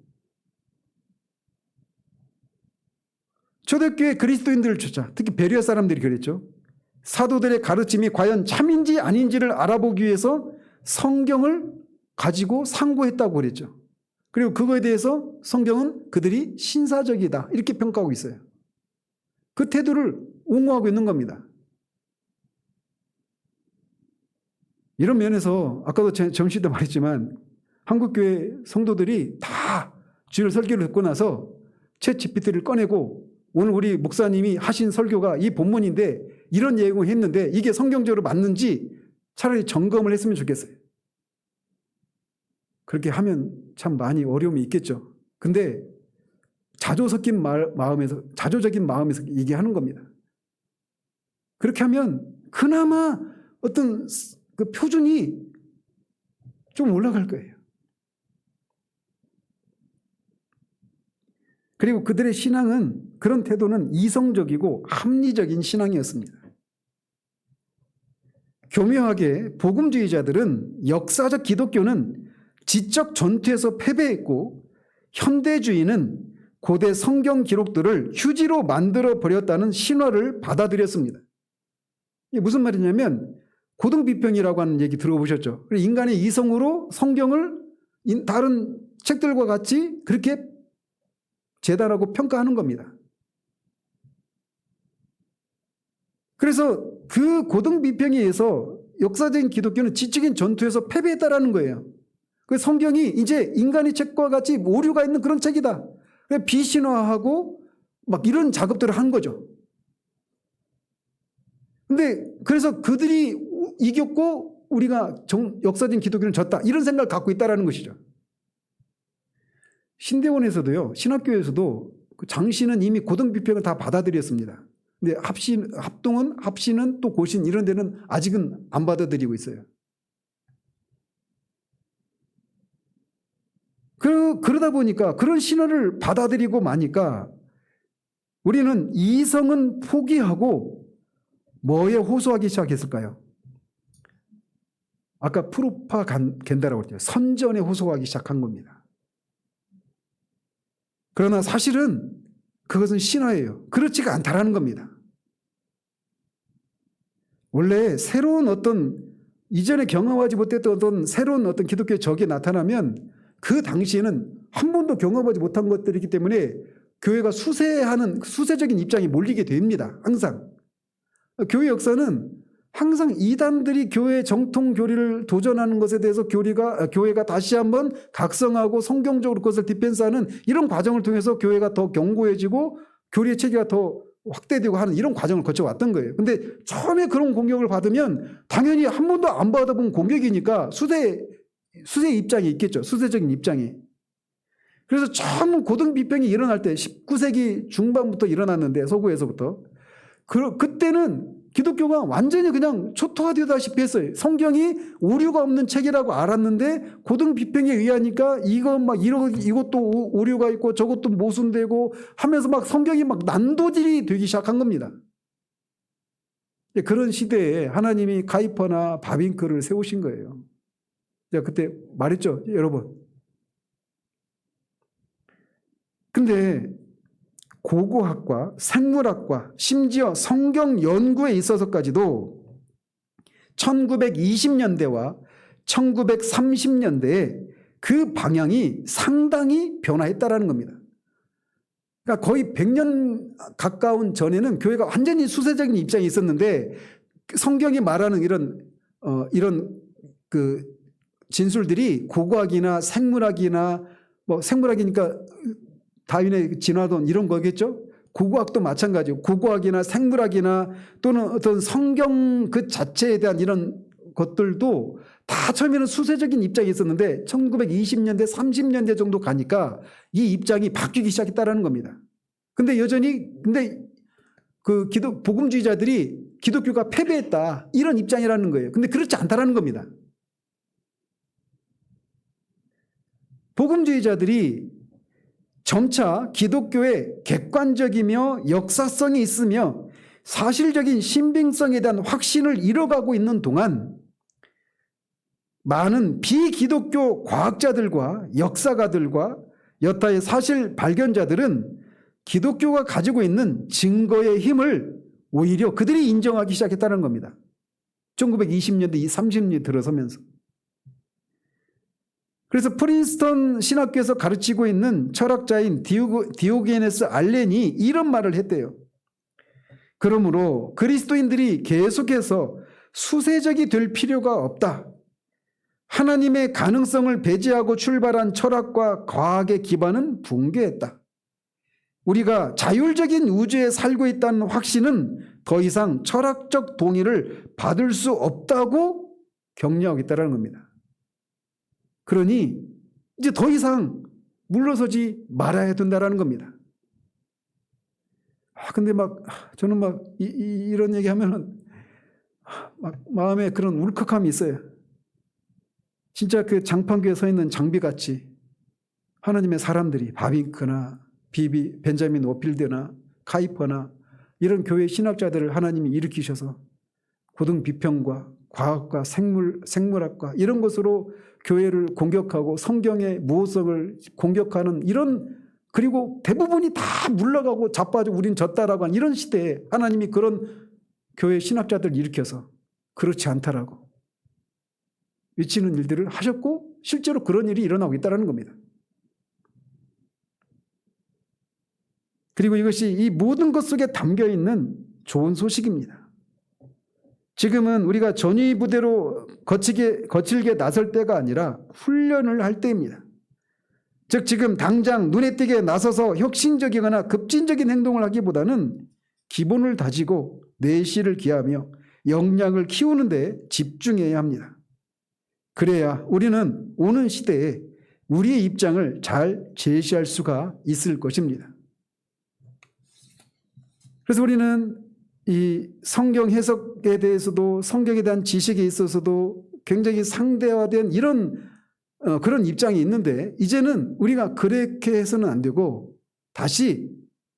A: 초대교회 그리스도인들을 쫓아 특히 베레아 사람들이 그랬죠. 사도들의 가르침이 과연 참인지 아닌지를 알아보기 위해서 성경을 가지고 상고했다고 그랬죠. 그리고 그거에 대해서 성경은 그들이 신사적이다 이렇게 평가하고 있어요. 그 태도를 옹호하고 있는 겁니다. 이런 면에서 아까도 정시 때 말했지만 한국교회 성도들이 다 주일 설교를 듣고 나서 챗 GPT를 꺼내고 오늘 우리 목사님이 하신 설교가 이 본문인데 이런 예고를 했는데 이게 성경적으로 맞는지 차라리 점검을 했으면 좋겠어요. 그렇게 하면 참 많이 어려움이 있겠죠. 근데 자조적인 마음에서 얘기하는 겁니다. 그렇게 하면 그나마 어떤 그 표준이 좀 올라갈 거예요. 그리고 그들의 신앙은, 그런 태도는 이성적이고 합리적인 신앙이었습니다. 교묘하게 복음주의자들은 역사적 기독교는 지적 전투에서 패배했고 현대주의는 고대 성경 기록들을 휴지로 만들어 버렸다는 신화를 받아들였습니다. 이게 무슨 말이냐면 고등비평이라고 하는 얘기 들어보셨죠? 인간의 이성으로 성경을 다른 책들과 같이 그렇게 재단하고 평가하는 겁니다. 그래서 그 고등비평에 의해서 역사적인 기독교는 지적인 전투에서 패배했다라는 거예요. 그 성경이 이제 인간의 책과 같이 오류가 있는 그런 책이다. 비신화하고 막 이런 작업들을 한 거죠. 근데 그래서 그들이 이겼고 우리가 역사적인 기독교는 졌다. 이런 생각을 갖고 있다라는 것이죠. 신대원에서도요, 신학교에서도 그 장신은 이미 고등비평을 다 받아들였습니다. 근데 합신은 또 고신 이런 데는 아직은 안 받아들이고 있어요. 그러다 보니까 그런 신화를 받아들이고 마니까 우리는 이성은 포기하고 뭐에 호소하기 시작했을까요? 아까 프로파간다라고 했죠. 선전에 호소하기 시작한 겁니다. 그러나 사실은 그것은 신화예요. 그렇지가 않다라는 겁니다. 원래 새로운 어떤 이전에 경험하지 못했던 어떤 새로운 어떤 기독교의 적이 나타나면 그 당시에는 한 번도 경험하지 못한 것들이기 때문에 교회가 수세적인 입장이 몰리게 됩니다. 항상. 교회 역사는 항상 이단들이 교회의 정통 교리를 도전하는 것에 대해서 교회가 다시 한번 각성하고 성경적으로 그것을 디펜스하는 이런 과정을 통해서 교회가 더 견고해지고 교리의 체계가 더 확대되고 하는 이런 과정을 거쳐왔던 거예요. 근데 처음에 그런 공격을 받으면 당연히 한 번도 안 받아본 공격이니까 수세 입장이 있겠죠. 수세적인 입장이. 그래서 처음 고등비평이 일어날 때 19세기 중반부터 일어났는데 서구에서부터 그때는 기독교가 완전히 그냥 초토화되다시피 했어요. 성경이 오류가 없는 책이라고 알았는데 고등비평에 의하니까 이것도 오류가 있고 저것도 모순되고 하면서 막 성경이 막 난도질이 되기 시작한 겁니다. 그런 시대에 하나님이 가이퍼나 바빙크를 세우신 거예요. 제가 그때 말했죠, 여러분. 근데 고고학과 생물학과 심지어 성경 연구에 있어서까지도 1920년대와 1930년대에 그 방향이 상당히 변화했다라는 겁니다. 그러니까 거의 100년 가까운 전에는 교회가 완전히 수세적인 입장이 있었는데 성경이 말하는 이런 그 진술들이 고고학이나 생물학이나 생물학이니까 다윈의 진화론 이런 거겠죠? 고고학도 마찬가지고 고고학이나 생물학이나 또는 어떤 성경 그 자체에 대한 이런 것들도 다 처음에는 수세적인 입장이 있었는데 1920년대 30년대 정도 가니까 이 입장이 바뀌기 시작했다는 겁니다. 근데 그 복음주의자들이 기독교가 패배했다 이런 입장이라는 거예요. 근데 그렇지 않다라는 겁니다. 복음주의자들이 점차 기독교의 객관적이며 역사성이 있으며 사실적인 신빙성에 대한 확신을 잃어가고 있는 동안 많은 비기독교 과학자들과 역사가들과 여타의 사실 발견자들은 기독교가 가지고 있는 증거의 힘을 오히려 그들이 인정하기 시작했다는 겁니다. 1920년대 30년대 들어서면서. 그래서 프린스턴 신학교에서 가르치고 있는 철학자인 디오게네스 알렌이 이런 말을 했대요. 그러므로 그리스도인들이 계속해서 수세적이 될 필요가 없다. 하나님의 가능성을 배제하고 출발한 철학과 과학의 기반은 붕괴했다. 우리가 자율적인 우주에 살고 있다는 확신은 더 이상 철학적 동의를 받을 수 없다고 격려하고 있다는 겁니다. 그러니 이제 더 이상 물러서지 말아야 된다는 겁니다. 근데 저는 이런 얘기 하면은 마음에 그런 울컥함이 있어요. 진짜 그 장판교에 서 있는 장비같이 하나님의 사람들이 바빙크나 비비, 벤자민 오필드나 카이퍼나 이런 교회 신학자들을 하나님이 일으키셔서 고등 비평과 과학과 생물학과 이런 것으로 교회를 공격하고 성경의 무호성을 공격하는 이런, 그리고 대부분이 다 물러가고 자빠지고 우린 졌다라고 하는 이런 시대에 하나님이 그런 교회 신학자들을 일으켜서 그렇지 않다라고 외치는 일들을 하셨고 실제로 그런 일이 일어나고 있다는 겁니다. 그리고 이것이 이 모든 것 속에 담겨 있는 좋은 소식입니다. 지금은 우리가 전위 부대로 거칠게 나설 때가 아니라 훈련을 할 때입니다. 즉 지금 당장 눈에 띄게 나서서 혁신적이거나 급진적인 행동을 하기보다는 기본을 다지고 내실을 기하며 역량을 키우는 데 집중해야 합니다. 그래야 우리는 오는 시대에 우리의 입장을 잘 제시할 수가 있을 것입니다. 그래서 우리는 이 성경 해석에 대해서도 성경에 대한 지식에 있어서도 굉장히 상대화된 이런 그런 입장이 있는데 이제는 우리가 그렇게 해서는 안 되고 다시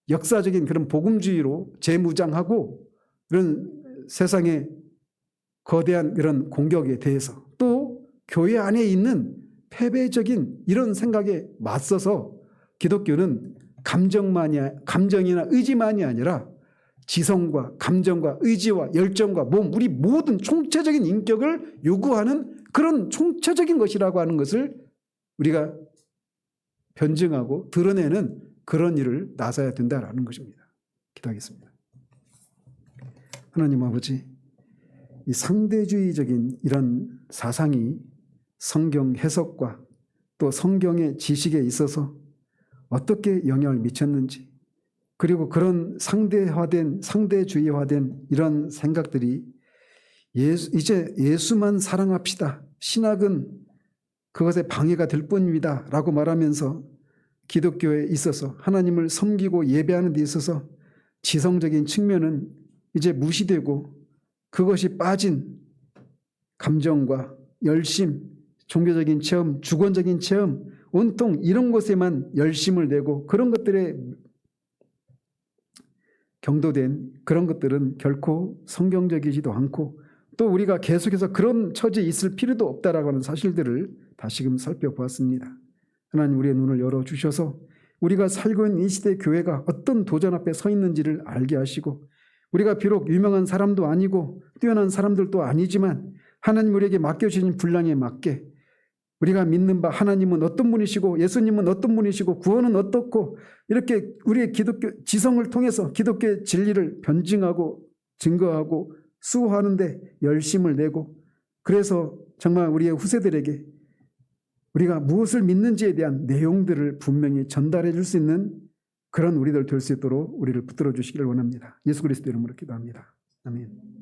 A: 역사적인 그런 복음주의로 재무장하고 그런 세상의 거대한 그런 공격에 대해서 또 교회 안에 있는 패배적인 이런 생각에 맞서서 기독교는 감정이나 의지만이 아니라 지성과 감정과 의지와 열정과 몸, 우리 모든 총체적인 인격을 요구하는 그런 총체적인 것이라고 하는 것을 우리가 변증하고 드러내는 그런 일을 나서야 된다라는 것입니다. 기도하겠습니다. 하나님 아버지, 이 상대주의적인 이런 사상이 성경 해석과 또 성경의 지식에 있어서 어떻게 영향을 미쳤는지, 그리고 그런 상대주의화된 이런 생각들이 이제 예수만 사랑합시다, 신학은 그것에 방해가 될 뿐입니다 라고 말하면서 기독교에 있어서 하나님을 섬기고 예배하는 데 있어서 지성적인 측면은 이제 무시되고 그것이 빠진 감정과 열심, 종교적인 체험, 주권적인 체험, 온통 이런 것에만 열심을 내고 그런 것들에 경도된 그런 것들은 결코 성경적이지도 않고 또 우리가 계속해서 그런 처지에 있을 필요도 없다라고 하는 사실들을 다시금 살펴보았습니다. 하나님, 우리의 눈을 열어주셔서 우리가 살고 있는 이 시대 교회가 어떤 도전 앞에 서 있는지를 알게 하시고, 우리가 비록 유명한 사람도 아니고 뛰어난 사람들도 아니지만 하나님 우리에게 맡겨주신 분량에 맞게 우리가 믿는 바 하나님은 어떤 분이시고 예수님은 어떤 분이시고 구원은 어떻고, 이렇게 우리의 기독교 지성을 통해서 기독교의 진리를 변증하고 증거하고 수호하는데 열심을 내고, 그래서 정말 우리의 후세들에게 우리가 무엇을 믿는지에 대한 내용들을 분명히 전달해 줄 수 있는 그런 우리들 될 수 있도록 우리를 붙들어 주시기를 원합니다. 예수 그리스도 이름으로 기도합니다. 아멘.